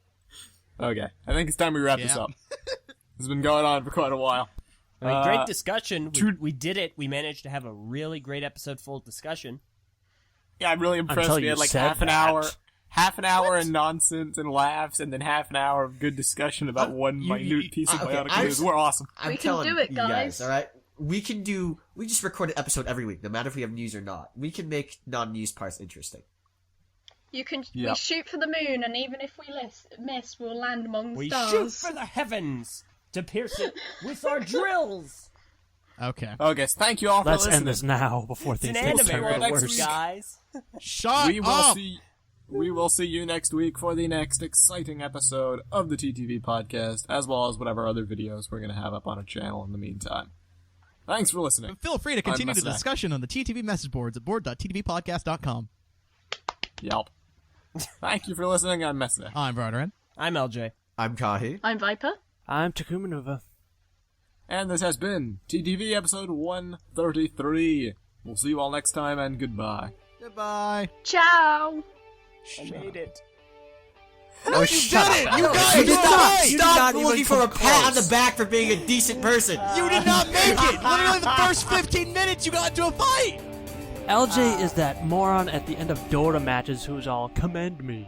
Okay, I think it's time we wrap this Yeah. up. This has been going on for quite a while. I mean, great discussion. True- We did it. We managed to have a really great episode full of discussion. Yeah, I'm really impressed. Until We you had like said half an that. hour of nonsense and laughs, and then half an hour of good discussion about one minute piece of okay, Bionic I'm- news. We're awesome. I'm We can telling do it, you guys. all right? We just record an episode every week, no matter if we have news or not. We can make non-news parts interesting. You can Yep. we shoot for the moon, and even if we miss, we'll land among We stars. shoot for the heavens to pierce it with our drills. Okay. Okay, so thank you all for Let's listening. end this now before It's an things anime turn for the next worse. week. guys. Shut We will up. see you next week for the next exciting episode of the TTV Podcast, as well as whatever other videos we're going to have up on our channel in the meantime. Thanks for listening. Feel free to continue the Mesodac. discussion on the TTV message boards at board.ttvpodcast.com. Yelp. Thank you for listening. I'm Mesodac. I'm Vardaran. I'm LJ. I'm Kahi. I'm Viper. I'm Takuma Nova. And this has been TTV episode 133. We'll see you all next time, and goodbye. Goodbye. Ciao. I made it. No, you didn't. You guys You did not died. stop even looking for a come pat on close. the back for being a decent person. You did not make it. Literally the first 15 minutes you got into a fight. LJ is that moron at the end of Dota matches who's all, commend me.